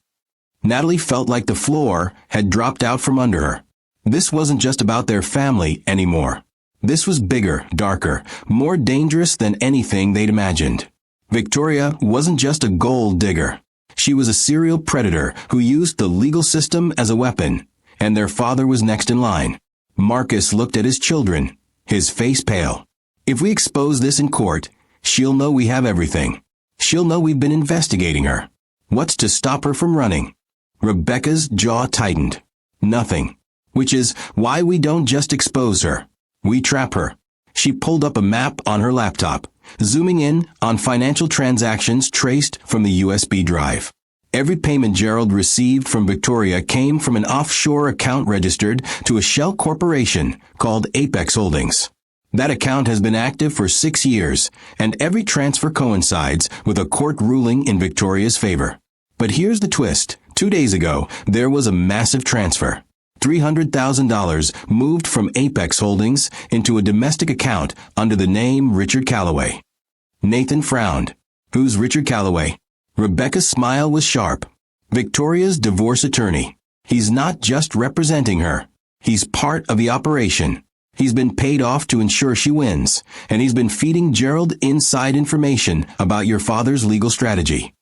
Natalie felt like the floor had dropped out from under her. This wasn't just about their family anymore. This was bigger, darker, more dangerous than anything they'd imagined. Victoria wasn't just a gold digger. She was a serial predator who used the legal system as a weapon, and their father was next in line. Marcus looked at his children, his face pale. "If we expose this in court, she'll know we have everything. She'll know we've been investigating her. What's to stop her from running?" Rebecca's jaw tightened. "Nothing. Which is why we don't just expose her. We trap her. She pulled up a map on her laptop, zooming in on financial transactions traced from the USB drive. Every payment Gerald received from Victoria came from an offshore account registered to a shell corporation called Apex Holdings. That account has been active for 6 years, and every transfer coincides with a court ruling in Victoria's favor. But here's the twist. 2 days ago, there was a massive transfer. $300,000 moved from Apex Holdings into a domestic account under the name Richard Calloway. Nathan frowned. Who's Richard Calloway? Rebecca's smile was sharp. Victoria's divorce attorney. He's not just representing her. He's part of the operation. He's been paid off to ensure she wins, and he's been feeding Gerald inside information about your father's legal strategy.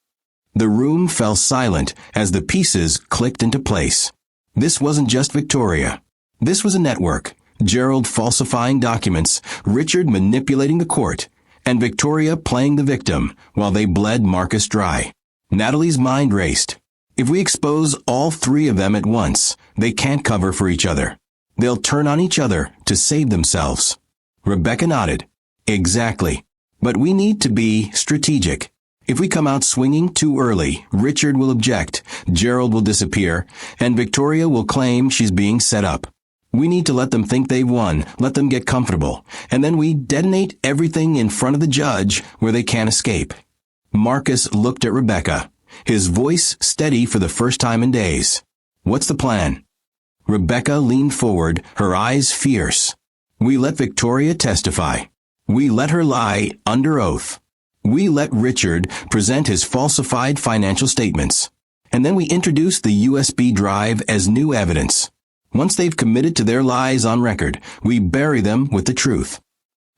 The room fell silent as the pieces clicked into place. This wasn't just Victoria. This was a network. Gerald falsifying documents, Richard manipulating the court, and Victoria playing the victim while they bled Marcus dry. Natalie's mind raced. If we expose all three of them at once, they can't cover for each other. They'll turn on each other to save themselves. Rebecca nodded. Exactly. But we need to be strategic. If we come out swinging too early, Richard will object, Gerald will disappear, and Victoria will claim she's being set up. We need to let them think they've won, let them get comfortable, and then we detonate everything in front of the judge where they can't escape. Marcus looked at Rebecca, his voice steady for the first time in days. What's the plan? Rebecca leaned forward, her eyes fierce. We let Victoria testify. We let her lie under oath. We let Richard present his falsified financial statements. And then we introduce the USB drive as new evidence. Once they've committed to their lies on record, we bury them with the truth.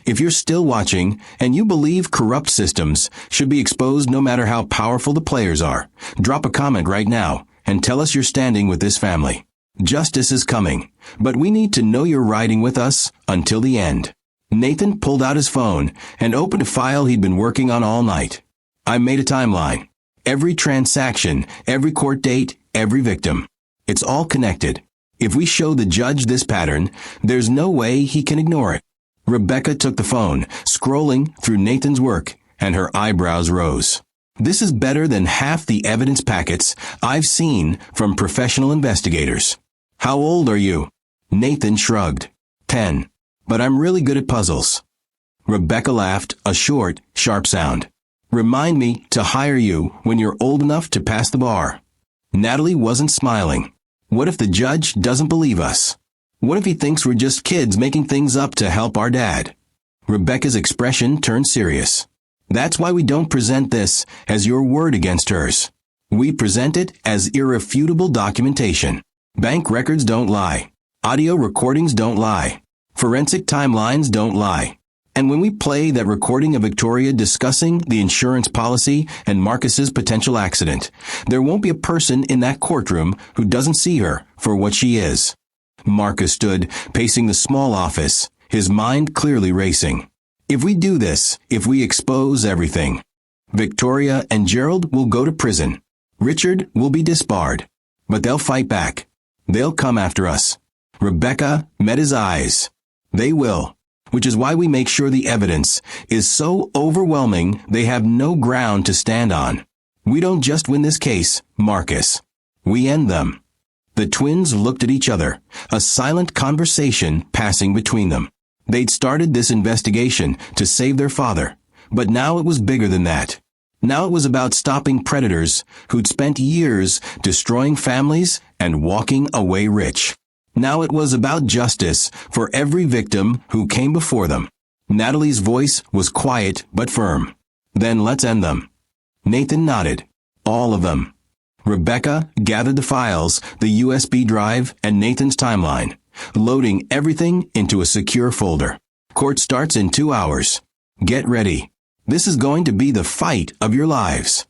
If you're still watching and you believe corrupt systems should be exposed no matter how powerful the players are, drop a comment right now and tell us you're standing with this family. Justice is coming, but we need to know you're riding with us until the end. Nathan pulled out his phone and opened a file he'd been working on all night. I made a timeline. Every transaction, every court date, every victim. It's all connected. If we show the judge this pattern, there's no way he can ignore it. Rebecca took the phone, scrolling through Nathan's work, and her eyebrows rose. This is better than half the evidence packets I've seen from professional investigators. How old are you? Nathan shrugged. 10. But I'm really good at puzzles. Rebecca laughed, a short, sharp sound. Remind me to hire you when you're old enough to pass the bar. Natalie wasn't smiling. What if the judge doesn't believe us? What if he thinks we're just kids making things up to help our dad? Rebecca's expression turned serious. That's why we don't present this as your word against hers. We present it as irrefutable documentation. Bank records don't lie. Audio recordings don't lie. Forensic timelines don't lie. And when we play that recording of Victoria discussing the insurance policy and Marcus's potential accident, there won't be a person in that courtroom who doesn't see her for what she is. Marcus stood, pacing the small office, his mind clearly racing. If we do this, if we expose everything, Victoria and Gerald will go to prison. Richard will be disbarred. But they'll fight back. They'll come after us. Rebecca met his eyes. They will. Which is why we make sure the evidence is so overwhelming they have no ground to stand on. We don't just win this case, Marcus. We end them. The twins looked at each other, a silent conversation passing between them. They'd started this investigation to save their father, but now it was bigger than that. Now it was about stopping predators who'd spent years destroying families and walking away rich. Now it was about justice for every victim who came before them. Natalie's voice was quiet but firm. Then let's end them. Nathan nodded. All of them. Rebecca gathered the files, the USB drive, and Nathan's timeline, loading everything into a secure folder. Court starts in 2 hours. Get ready. This is going to be the fight of your lives.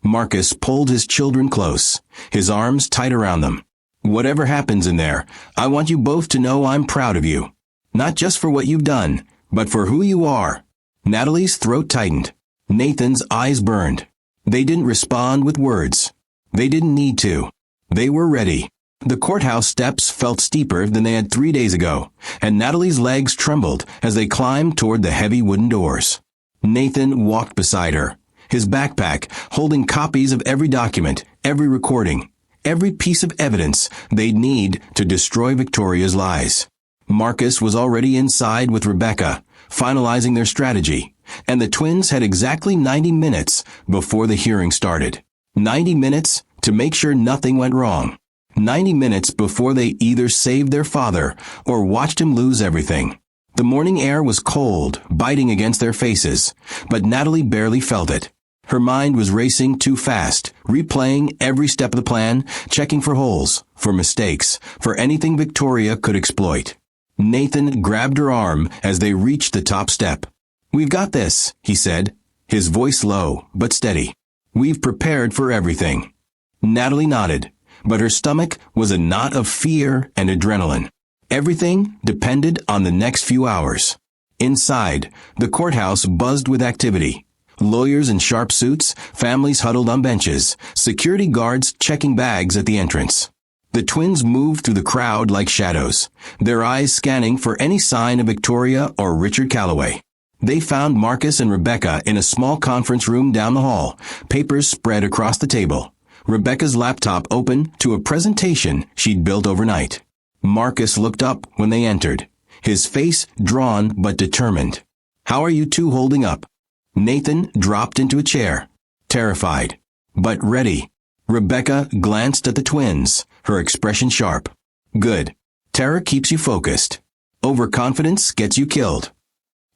Marcus pulled his children close, his arms tight around them. Whatever happens in there, I want you both to know I'm proud of you. Not just for what you've done, but for who you are. Natalie's throat tightened. Nathan's eyes burned. They didn't respond with words. They didn't need to. They were ready. The courthouse steps felt steeper than they had 3 days ago, and Natalie's legs trembled as they climbed toward the heavy wooden doors. Nathan walked beside her, his backpack holding copies of every document, every recording, every piece of evidence they'd need to destroy Victoria's lies. Marcus was already inside with Rebecca, finalizing their strategy, and the twins had exactly 90 minutes before the hearing started. 90 minutes to make sure nothing went wrong. 90 minutes before they either saved their father or watched him lose everything. The morning air was cold, biting against their faces, but Natalie barely felt it. Her mind was racing too fast, replaying every step of the plan, checking for holes, for mistakes, for anything Victoria could exploit. Nathan grabbed her arm as they reached the top step. "We've got this," he said, his voice low but steady. "We've prepared for everything." Natalie nodded, but her stomach was a knot of fear and adrenaline. Everything depended on the next few hours. Inside, the courthouse buzzed with activity. Lawyers in sharp suits, families huddled on benches, security guards checking bags at the entrance. The twins moved through the crowd like shadows, their eyes scanning for any sign of Victoria or Richard Calloway. They found Marcus and Rebecca in a small conference room down the hall, papers spread across the table. Rebecca's laptop open to a presentation she'd built overnight. Marcus looked up when they entered, his face drawn but determined. "How are you two holding up?" Nathan dropped into a chair, terrified, but ready. Rebecca glanced at the twins, her expression sharp. "Good. Terror keeps you focused. Overconfidence gets you killed."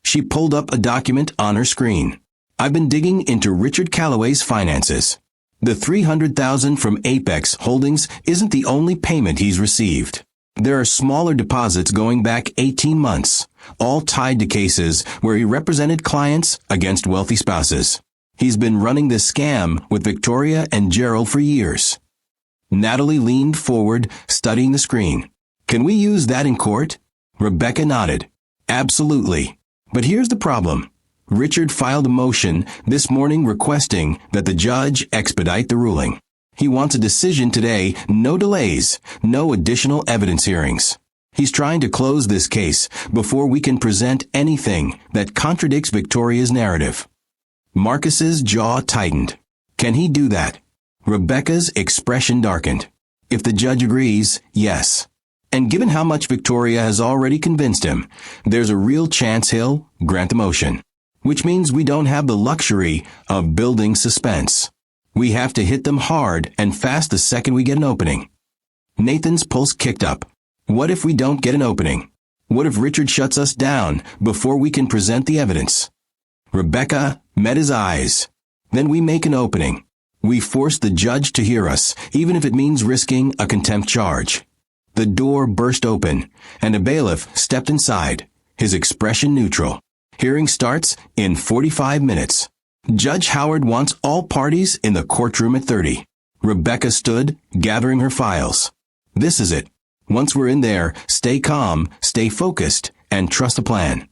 She pulled up a document on her screen. "I've been digging into Richard Calloway's finances. The $300,000 from Apex Holdings isn't the only payment he's received. There are smaller deposits going back 18 months, all tied to cases where he represented clients against wealthy spouses. He's been running this scam with Victoria and Gerald for years." Natalie leaned forward, studying the screen. "Can we use that in court?" Rebecca nodded. "Absolutely. But here's the problem. Richard filed a motion this morning requesting that the judge expedite the ruling. He wants a decision today, no delays, no additional evidence hearings. He's trying to close this case before we can present anything that contradicts Victoria's narrative." Marcus's jaw tightened. Can he do that? Rebecca's expression darkened. If the judge agrees, yes. And given how much Victoria has already convinced him, there's a real chance he'll grant the motion. Which means we don't have the luxury of building suspense. We have to hit them hard and fast the second we get an opening. Nathan's pulse kicked up. What if we don't get an opening? What if Richard shuts us down before we can present the evidence? Rebecca met his eyes. Then we make an opening. We force the judge to hear us, even if it means risking a contempt charge. The door burst open, and a bailiff stepped inside, his expression neutral. Hearing starts in 45 minutes. Judge Howard wants all parties in the courtroom at 30. Rebecca stood, gathering her files. This is it. Once we're in there, stay calm, stay focused, and trust the plan.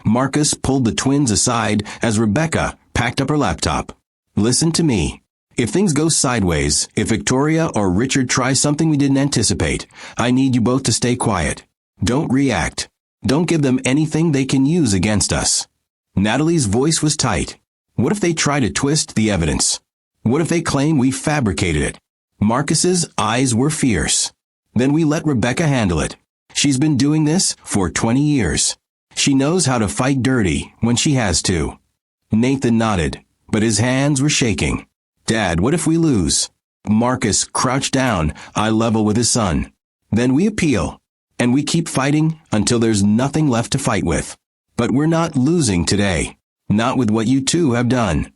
Marcus pulled the twins aside as Rebecca packed up her laptop. "Listen to me. If things go sideways, if Victoria or Richard try something we didn't anticipate, I need you both to stay quiet. Don't react. Don't give them anything they can use against us." Natalie's voice was tight. What if they try to twist the evidence? What if they claim we fabricated it? Marcus's eyes were fierce. Then we let Rebecca handle it. She's been doing this for 20 years. She knows how to fight dirty when she has to. Nathan nodded, but his hands were shaking. "Dad, what if we lose?" Marcus crouched down, eye level with his son. "Then we appeal, and we keep fighting until there's nothing left to fight with. But we're not losing today. Not with what you two have done."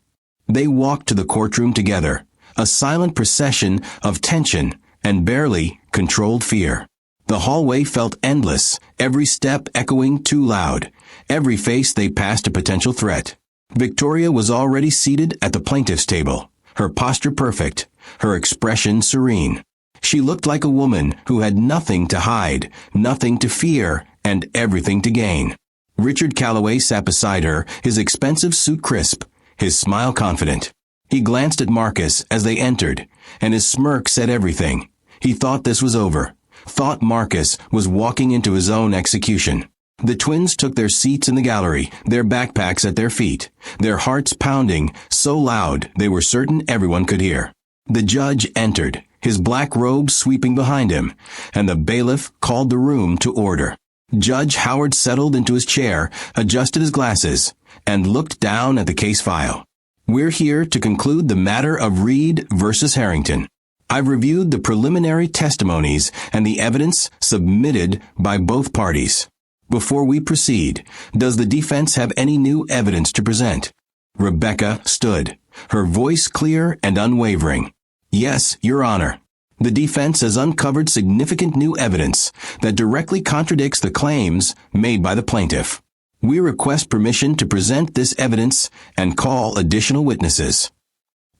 They walked to the courtroom together, a silent procession of tension and barely controlled fear. The hallway felt endless, every step echoing too loud, every face they passed a potential threat. Victoria was already seated at the plaintiff's table, her posture perfect, her expression serene. She looked like a woman who had nothing to hide, nothing to fear, and everything to gain. Richard Calloway sat beside her, his expensive suit crisp, his smile confident. He glanced at Marcus as they entered, and his smirk said everything. He thought this was over. Thought Marcus was walking into his own execution. The twins took their seats in the gallery, their backpacks at their feet, their hearts pounding so loud they were certain everyone could hear. The judge entered, his black robe sweeping behind him, and the bailiff called the room to order. Judge Howard settled into his chair, adjusted his glasses, and looked down at the case file. We're here to conclude the matter of Reed versus Harrington. I've reviewed the preliminary testimonies and the evidence submitted by both parties. Before we proceed, does the defense have any new evidence to present? Rebecca stood, her voice clear and unwavering. Yes, Your Honor. The defense has uncovered significant new evidence that directly contradicts the claims made by the plaintiff. We request permission to present this evidence and call additional witnesses.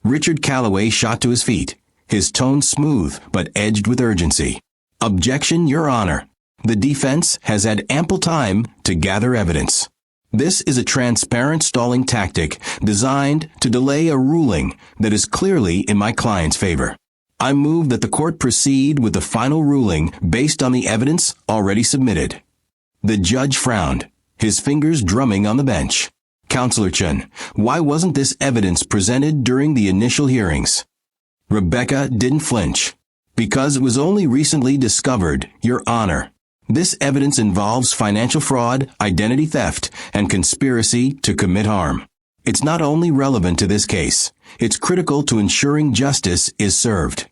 Richard Calloway shot to his feet, his tone smooth but edged with urgency. Objection, Your Honor. The defense has had ample time to gather evidence. This is a transparent stalling tactic designed to delay a ruling that is clearly in my client's favor. I move that the court proceed with the final ruling based on the evidence already submitted. The judge frowned, his fingers drumming on the bench. Counselor Chun, why wasn't this evidence presented during the initial hearings? Rebecca didn't flinch. Because it was only recently discovered, Your Honor. This evidence involves financial fraud, identity theft, and conspiracy to commit harm. It's not only relevant to this case, it's critical to ensuring justice is served.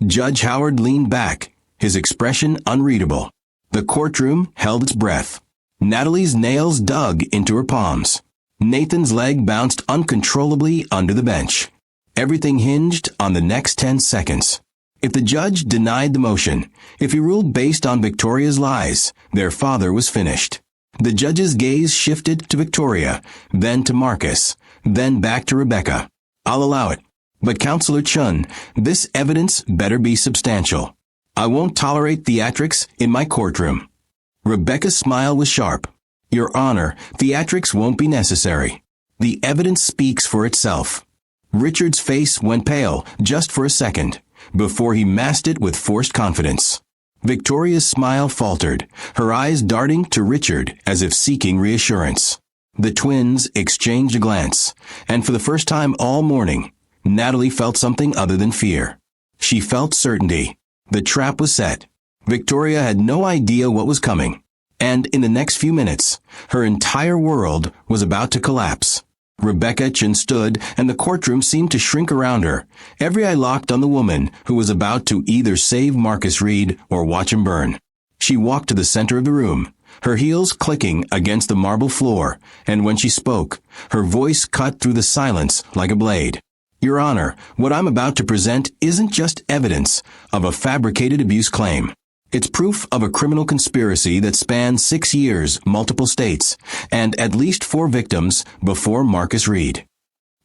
Judge Howard leaned back, his expression unreadable. The courtroom held its breath. Natalie's nails dug into her palms. Nathan's leg bounced uncontrollably under the bench. Everything hinged on the next 10 seconds. If the judge denied the motion, if he ruled based on Victoria's lies, their father was finished. The judge's gaze shifted to Victoria, then to Marcus, then back to Rebecca. I'll allow it. But Counselor Chun, this evidence better be substantial. I won't tolerate theatrics in my courtroom. Rebecca's smile was sharp. Your Honor, theatrics won't be necessary. The evidence speaks for itself. Richard's face went pale just for a second, before he masked it with forced confidence. Victoria's smile faltered, her eyes darting to Richard as if seeking reassurance. The twins exchanged a glance, and for the first time all morning, Natalie felt something other than fear. She felt certainty. The trap was set. Victoria had no idea what was coming, and in the next few minutes, her entire world was about to collapse. Rebecca Chin stood, and the courtroom seemed to shrink around her, every eye locked on the woman who was about to either save Marcus Reed or watch him burn. She walked to the center of the room, her heels clicking against the marble floor, and when she spoke, her voice cut through the silence like a blade. Your Honor, what I'm about to present isn't just evidence of a fabricated abuse claim. It's proof of a criminal conspiracy that spanned 6 years, multiple states, and at least 4 victims before Marcus Reed.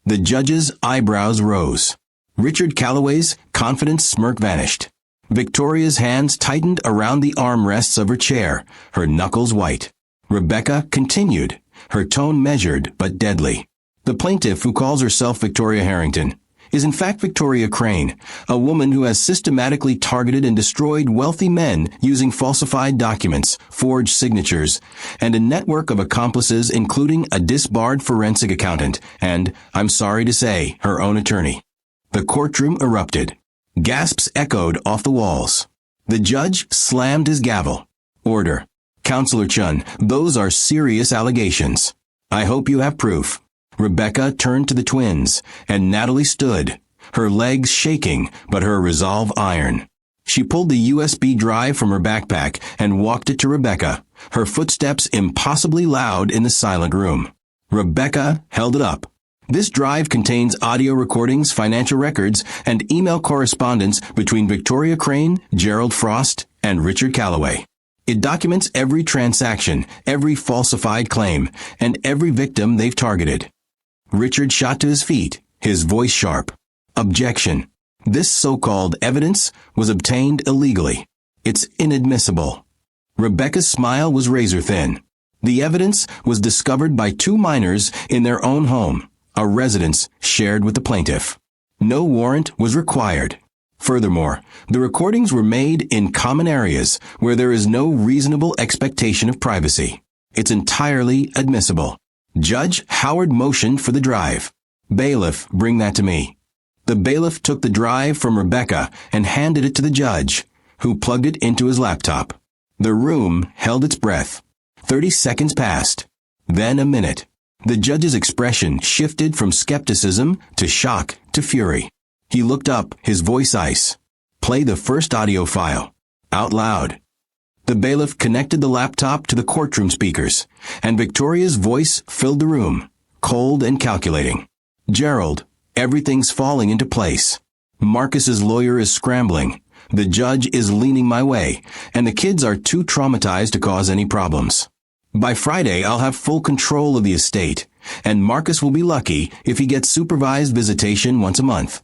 The judge's eyebrows rose. Richard Calloway's confident smirk vanished. Victoria's hands tightened around the armrests of her chair, her knuckles white. Rebecca continued, her tone measured but deadly. The plaintiff, who calls herself Victoria Harrington, is in fact Victoria Crane, a woman who has systematically targeted and destroyed wealthy men using falsified documents, forged signatures, and a network of accomplices including a disbarred forensic accountant and, I'm sorry to say, her own attorney. The courtroom erupted. Gasps echoed off the walls. The judge slammed his gavel. Order. Counselor Chun, those are serious allegations. I hope you have proof. Rebecca turned to the twins, and Natalie stood, her legs shaking, but her resolve iron. She pulled the USB drive from her backpack and walked it to Rebecca, her footsteps impossibly loud in the silent room. Rebecca held it up. This drive contains audio recordings, financial records, and email correspondence between Victoria Crane, Gerald Frost, and Richard Calloway. It documents every transaction, every falsified claim, and every victim they've targeted. Richard shot to his feet, his voice sharp. Objection. This so-called evidence was obtained illegally. It's inadmissible. Rebecca's smile was razor-thin. The evidence was discovered by 2 minors in their own home, a residence shared with the plaintiff. No warrant was required. Furthermore, the recordings were made in common areas where there is no reasonable expectation of privacy. It's entirely admissible. Judge Howard motioned for the drive. Bailiff, bring that to me. The bailiff took the drive from Rebecca and handed it to the judge, who plugged it into his laptop. The room held its breath. 30 seconds passed. Then a minute. The judge's expression shifted from skepticism to shock to fury. He looked up, his voice ice. Play the first audio file. Out loud. The bailiff connected the laptop to the courtroom speakers, and Victoria's voice filled the room, cold and calculating. Gerald, everything's falling into place. Marcus's lawyer is scrambling. The judge is leaning my way, and the kids are too traumatized to cause any problems. By Friday, I'll have full control of the estate, and Marcus will be lucky if he gets supervised visitation once a month.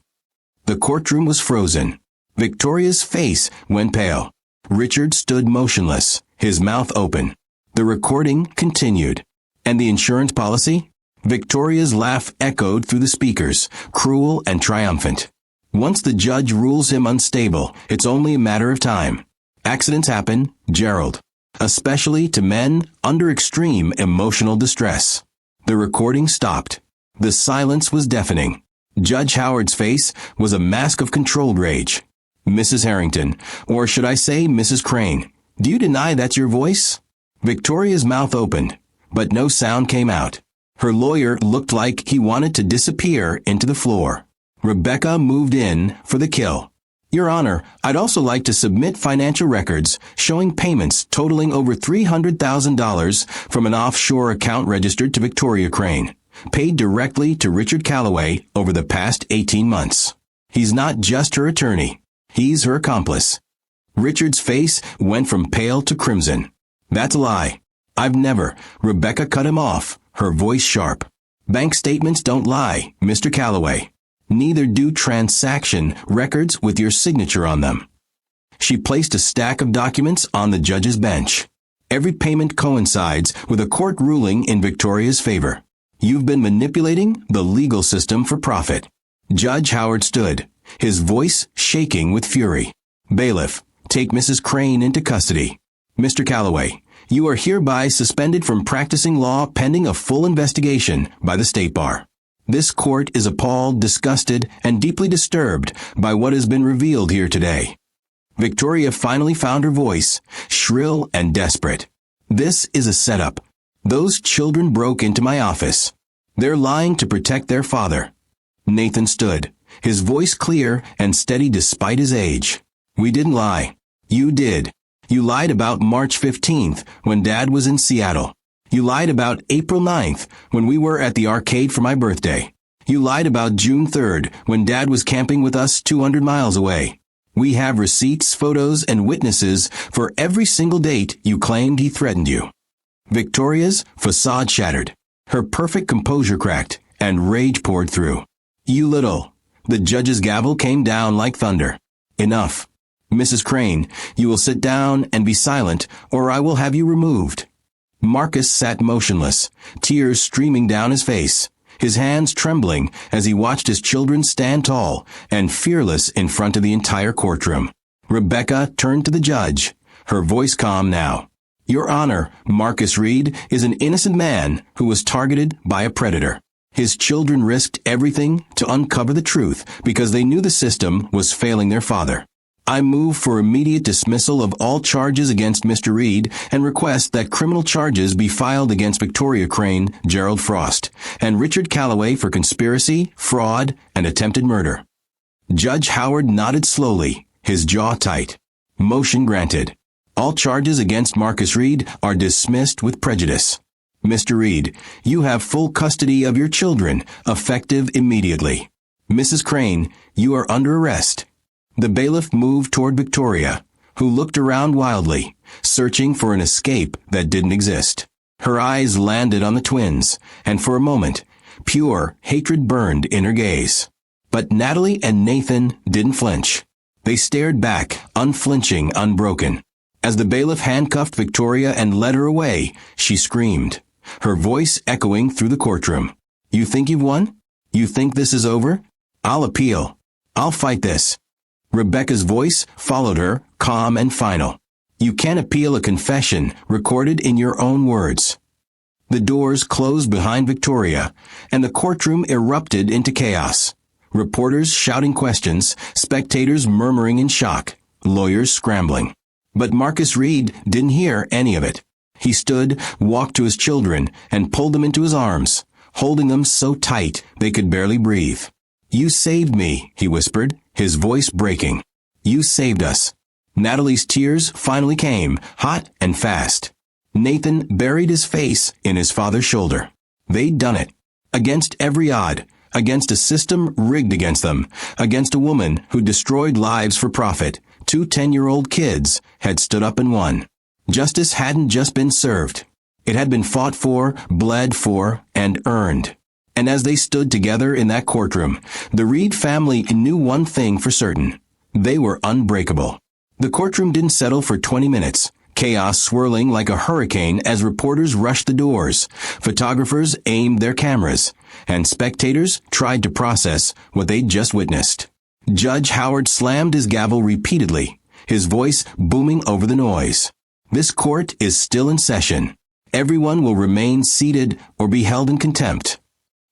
The courtroom was frozen. Victoria's face went pale. Richard stood motionless, his mouth open. The recording continued. And the insurance policy? Victoria's laugh echoed through the speakers, cruel and triumphant. Once the judge rules him unstable, it's only a matter of time. Accidents happen, Gerald. Especially to men under extreme emotional distress. The recording stopped. The silence was deafening. Judge Howard's face was a mask of controlled rage. Mrs. Harrington, or should I say Mrs. Crane, do you deny that's your voice? Victoria's mouth opened, but no sound came out. Her lawyer looked like he wanted to disappear into the floor. Rebecca moved in for the kill. Your Honor, I'd also like to submit financial records showing payments totaling over $300,000 from an offshore account registered to Victoria Crane, paid directly to Richard Calloway over the past 18 months. He's not just her attorney. He's her accomplice. Richard's face went from pale to crimson. That's a lie. I've never. Rebecca cut him off, her voice sharp. Bank statements don't lie, Mr. Calloway. Neither do transaction records with your signature on them. She placed a stack of documents on the judge's bench. Every payment coincides with a court ruling in Victoria's favor. You've been manipulating the legal system for profit. Judge Howard stood, his voice shaking with fury. Bailiff, take Mrs. Crane into custody. Mr. Calloway, you are hereby suspended from practicing law pending a full investigation by the State Bar. This court is appalled, disgusted, and deeply disturbed by what has been revealed here today. Victoria finally found her voice, shrill and desperate. This is a setup. Those children broke into my office. They're lying to protect their father. Nathan stood, his voice clear and steady despite his age. We didn't lie. You did. You lied about March 15th when Dad was in Seattle. You lied about April 9th when we were at the arcade for my birthday. You lied about June 3rd when Dad was camping with us 200 miles away. We have receipts, photos, and witnesses for every single date you claimed he threatened you. Victoria's facade shattered. Her perfect composure cracked, and rage poured through. You little. The judge's gavel came down like thunder. Enough. Mrs. Crane, you will sit down and be silent, or I will have you removed. Marcus sat motionless, tears streaming down his face, his hands trembling as he watched his children stand tall and fearless in front of the entire courtroom. Rebecca turned to the judge, her voice calm now. Your Honor, Marcus Reed is an innocent man who was targeted by a predator. His children risked everything to uncover the truth because they knew the system was failing their father. I move for immediate dismissal of all charges against Mr. Reed and request that criminal charges be filed against Victoria Crane, Gerald Frost, and Richard Calloway for conspiracy, fraud, and attempted murder. Judge Howard nodded slowly, his jaw tight. Motion granted. All charges against Marcus Reed are dismissed with prejudice. Mr. Reed, you have full custody of your children, effective immediately. Mrs. Crane, you are under arrest. The bailiff moved toward Victoria, who looked around wildly, searching for an escape that didn't exist. Her eyes landed on the twins, and for a moment, pure hatred burned in her gaze. But Natalie and Nathan didn't flinch. They stared back, unflinching, unbroken. As the bailiff handcuffed Victoria and led her away, she screamed, her voice echoing through the courtroom. You think you've won? You think this is over? I'll appeal. I'll fight this. Rebecca's voice followed her, calm and final. You can't appeal a confession recorded in your own words. The doors closed behind Victoria, and the courtroom erupted into chaos. Reporters shouting questions, spectators murmuring in shock, lawyers scrambling. But Marcus Reed didn't hear any of it. He stood, walked to his children, and pulled them into his arms, holding them so tight they could barely breathe. You saved me, he whispered, his voice breaking. You saved us. Natalie's tears finally came, hot and fast. Nathan buried his face in his father's shoulder. They'd done it. Against every odd, against a system rigged against them, against a woman who destroyed lives for profit, 2 10-year-old kids had stood up and won. Justice hadn't just been served. It had been fought for, bled for, and earned. And as they stood together in that courtroom, the Reed family knew one thing for certain. They were unbreakable. The courtroom didn't settle for 20 minutes. Chaos swirling like a hurricane as reporters rushed the doors, photographers aimed their cameras, and spectators tried to process what they'd just witnessed. Judge Howard slammed his gavel repeatedly, his voice booming over the noise. This court is still in session. Everyone will remain seated or be held in contempt.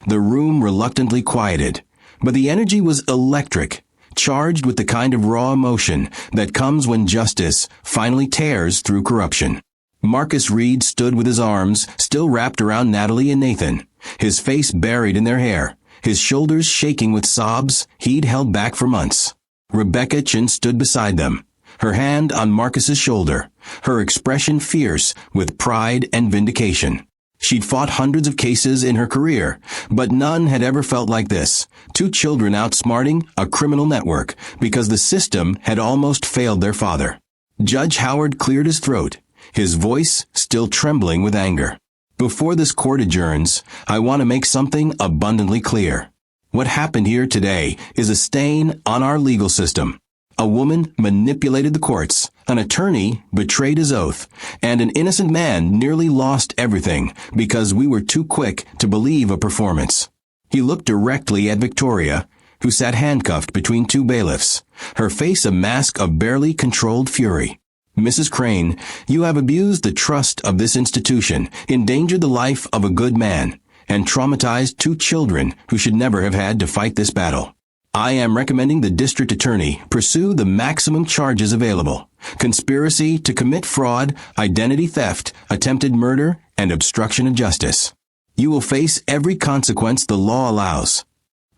The room reluctantly quieted, but the energy was electric, charged with the kind of raw emotion that comes when justice finally tears through corruption. Marcus Reed stood with his arms still wrapped around Natalie and Nathan, his face buried in their hair, his shoulders shaking with sobs he'd held back for months. Rebecca Chin stood beside them, her hand on Marcus's shoulder, her expression fierce with pride and vindication. She'd fought hundreds of cases in her career, but none had ever felt like this. 2 children outsmarting a criminal network because the system had almost failed their father. Judge Howard cleared his throat, his voice still trembling with anger. Before this court adjourns, I want to make something abundantly clear. What happened here today is a stain on our legal system. A woman manipulated the courts, an attorney betrayed his oath, and an innocent man nearly lost everything because we were too quick to believe a performance. He looked directly at Victoria, who sat handcuffed between 2 bailiffs, her face a mask of barely controlled fury. Mrs. Crane, you have abused the trust of this institution, endangered the life of a good man, and traumatized 2 children who should never have had to fight this battle. I am recommending the district attorney pursue the maximum charges available: conspiracy to commit fraud, identity theft, attempted murder, and obstruction of justice. You will face every consequence the law allows.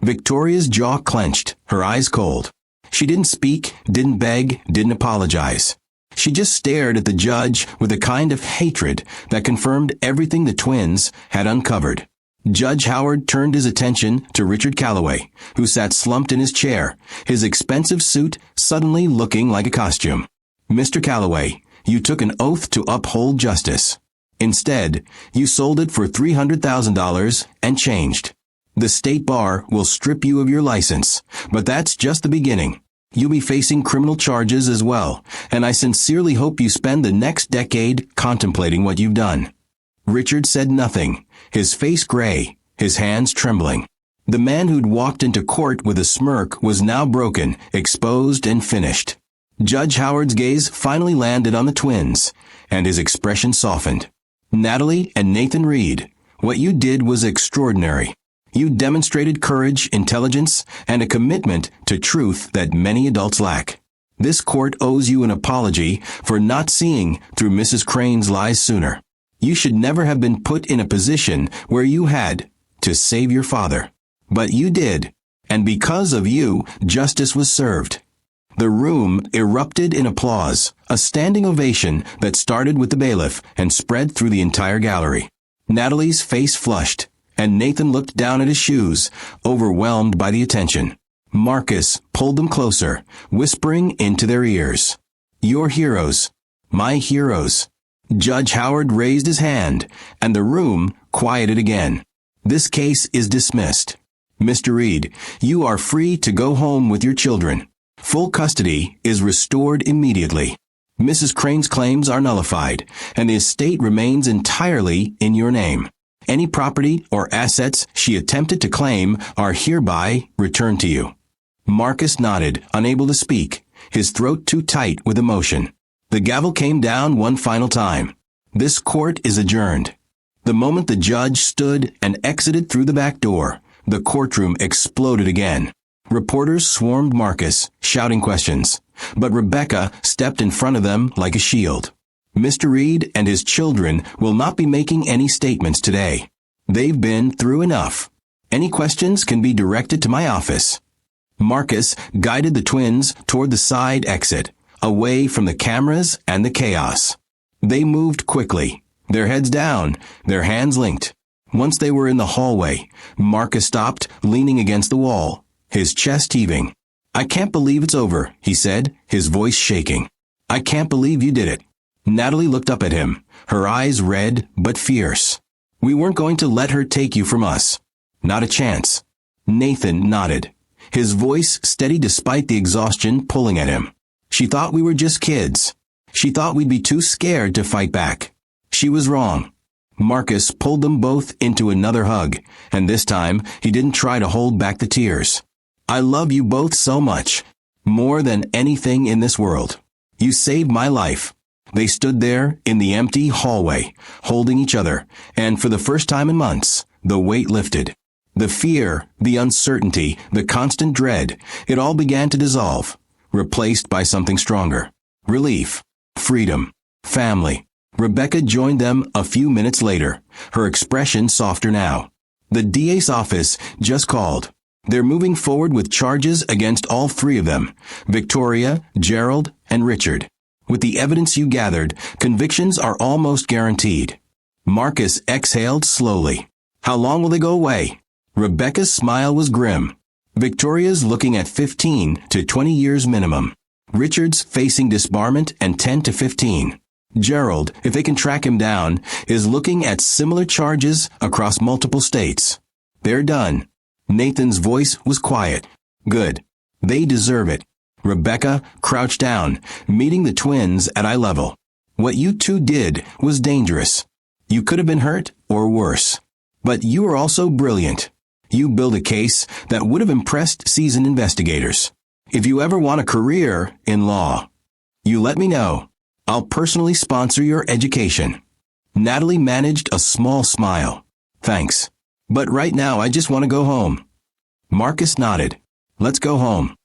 Victoria's jaw clenched, her eyes cold. She didn't speak, didn't beg, didn't apologize. She just stared at the judge with a kind of hatred that confirmed everything the twins had uncovered. Judge Howard turned his attention to Richard Calloway, who sat slumped in his chair, his expensive suit suddenly looking like a costume. Mr. Calloway, you took an oath to uphold justice. Instead, you sold it for $300,000 and changed. The state bar will strip you of your license, but that's just the beginning. You'll be facing criminal charges as well, and I sincerely hope you spend the next decade contemplating what you've done. Richard said nothing, his face gray, his hands trembling. The man who'd walked into court with a smirk was now broken, exposed, and finished. Judge Howard's gaze finally landed on the twins, and his expression softened. Natalie and Nathan Reed, what you did was extraordinary. You demonstrated courage, intelligence, and a commitment to truth that many adults lack. This court owes you an apology for not seeing through Mrs. Crane's lies sooner. You should never have been put in a position where you had to save your father. But you did, and because of you, justice was served. The room erupted in applause, a standing ovation that started with the bailiff and spread through the entire gallery. Natalie's face flushed, and Nathan looked down at his shoes, overwhelmed by the attention. Marcus pulled them closer, whispering into their ears. Your heroes, my heroes. Judge Howard raised his hand, and the room quieted again. This case is dismissed. Mr. Reed, you are free to go home with your children. Full custody is restored immediately. Mrs. Crane's claims are nullified, and the estate remains entirely in your name. Any property or assets she attempted to claim are hereby returned to you. Marcus nodded, unable to speak, his throat too tight with emotion. The gavel came down one final time. This court is adjourned. The moment the judge stood and exited through the back door, the courtroom exploded again. Reporters swarmed Marcus, shouting questions, but Rebecca stepped in front of them like a shield. Mr. Reed and his children will not be making any statements today. They've been through enough. Any questions can be directed to my office. Marcus guided the twins toward the side exit, away from the cameras and the chaos. They moved quickly, their heads down, their hands linked. Once they were in the hallway, Marcus stopped, leaning against the wall, his chest heaving. "I can't believe it's over," he said, his voice shaking. "I can't believe you did it." Natalie looked up at him, her eyes red but fierce. "We weren't going to let her take you from us. Not a chance." Nathan nodded, his voice steady despite the exhaustion pulling at him. "She thought we were just kids. She thought we'd be too scared to fight back. She was wrong." Marcus pulled them both into another hug, and this time he didn't try to hold back the tears. "I love you both so much, more than anything in this world. You saved my life." They stood there in the empty hallway, holding each other, and for the first time in months, the weight lifted. The fear, the uncertainty, the constant dread, it all began to dissolve, replaced by something stronger. Relief, freedom, family. Rebecca joined them a few minutes later, her expression softer now. "The DA's office just called. They're moving forward with charges against all three of them, Victoria, Gerald, and Richard. With the evidence you gathered, convictions are almost guaranteed." Marcus exhaled slowly. "How long will they go away?" Rebecca's smile was grim. Victoria's looking at 15 to 20 years minimum. Richard's facing disbarment and 10 to 15. Gerald, if they can track him down, is looking at similar charges across multiple states. They're done. Nathan's voice was quiet. "Good. They deserve it." Rebecca crouched down, meeting the twins at eye level. "What you two did was dangerous. You could have been hurt or worse. But you were also brilliant. You built a case that would have impressed seasoned investigators. If you ever want a career in law, you let me know. I'll personally sponsor your education." Natalie managed a small smile. "Thanks. But right now I just want to go home." Marcus nodded. "Let's go home."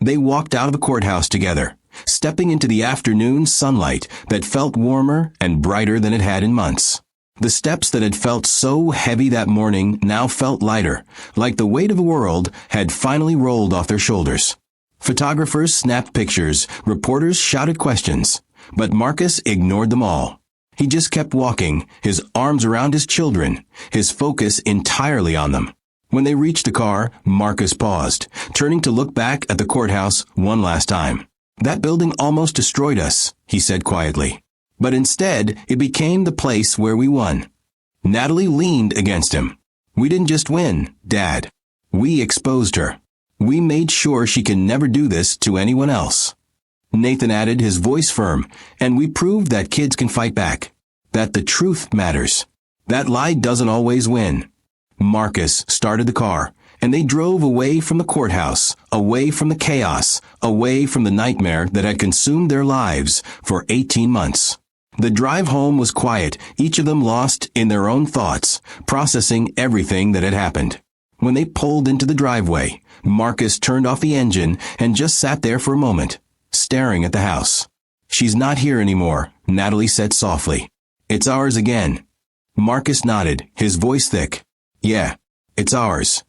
They walked out of the courthouse together, stepping into the afternoon sunlight that felt warmer and brighter than it had in months. The steps that had felt so heavy that morning now felt lighter, like the weight of the world had finally rolled off their shoulders. Photographers snapped pictures, reporters shouted questions, but Marcus ignored them all. He just kept walking, his arms around his children, his focus entirely on them. When they reached the car, Marcus paused, turning to look back at the courthouse one last time. "That building almost destroyed us," he said quietly. "But instead, it became the place where we won." Natalie leaned against him. "We didn't just win, Dad. We exposed her. We made sure she can never do this to anyone else." Nathan added, his voice firm, "And we proved that kids can fight back. That the truth matters. That lie doesn't always win." Marcus started the car, and they drove away from the courthouse, away from the chaos, away from the nightmare that had consumed their lives for 18 months. The drive home was quiet, each of them lost in their own thoughts, processing everything that had happened. When they pulled into the driveway, Marcus turned off the engine and just sat there for a moment, staring at the house. "She's not here anymore," Natalie said softly. "It's ours again." Marcus nodded, his voice thick. "Yeah, it's ours."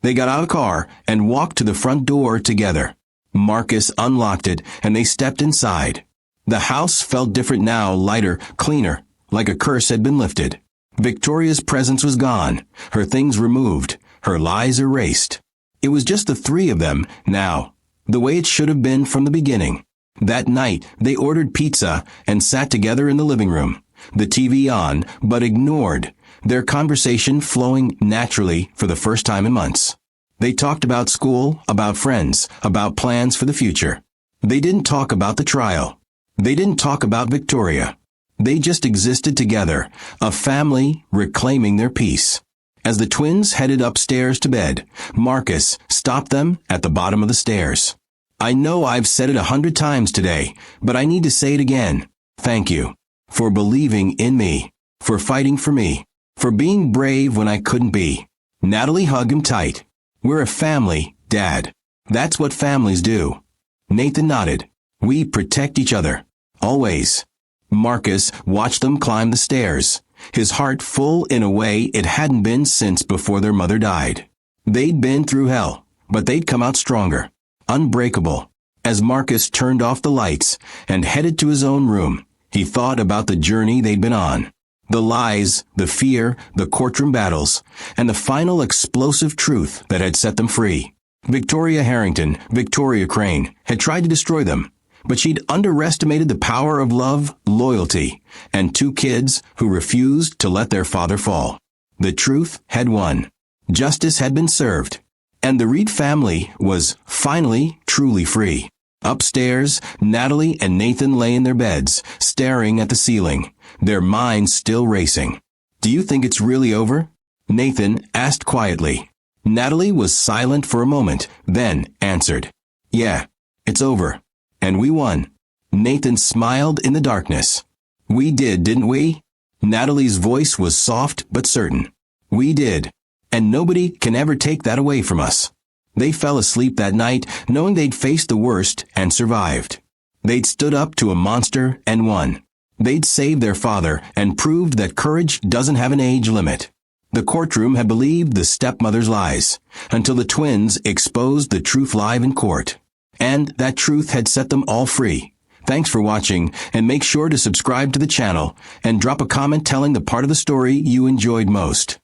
They got out of the car and walked to the front door together. Marcus unlocked it, and they stepped inside. The house felt different now, lighter, cleaner, like a curse had been lifted. Victoria's presence was gone, her things removed, her lies erased. It was just the three of them now, the way it should have been from the beginning. That night, they ordered pizza and sat together in the living room, the TV on, but ignored, their conversation flowing naturally for the first time in months. They talked about school, about friends, about plans for the future. They didn't talk about the trial. They didn't talk about Victoria. They just existed together, a family reclaiming their peace. As the twins headed upstairs to bed, Marcus stopped them at the bottom of the stairs. "I know I've said it 100 times today, but I need to say it again. Thank you. For believing in me. For fighting for me. For being brave when I couldn't be." Natalie hugged him tight. "We're a family, Dad. That's what families do." Nathan nodded. "We protect each other. Always." Marcus watched them climb the stairs, his heart full in a way it hadn't been since before their mother died. They'd been through hell, but they'd come out stronger, unbreakable. As Marcus turned off the lights and headed to his own room, he thought about the journey they'd been on. The lies, the fear, the courtroom battles, and the final explosive truth that had set them free. Victoria Harrington, Victoria Crane, had tried to destroy them, but she'd underestimated the power of love, loyalty, and 2 kids who refused to let their father fall. The truth had won. Justice had been served. And the Reed family was finally truly free. Upstairs, Natalie and Nathan lay in their beds, staring at the ceiling, their minds still racing. "Do you think it's really over?" Nathan asked quietly. Natalie was silent for a moment, then answered, "Yeah, it's over. And we won." Nathan smiled in the darkness. "We did, didn't we?" Natalie's voice was soft but certain. "We did. And nobody can ever take that away from us." They fell asleep that night knowing they'd faced the worst and survived. They'd stood up to a monster and won. They'd saved their father and proved that courage doesn't have an age limit. The courtroom had believed the stepmother's lies, until the twins exposed the truth live in court. And that truth had set them all free. Thanks for watching, and make sure to subscribe to the channel and drop a comment telling the part of the story you enjoyed most.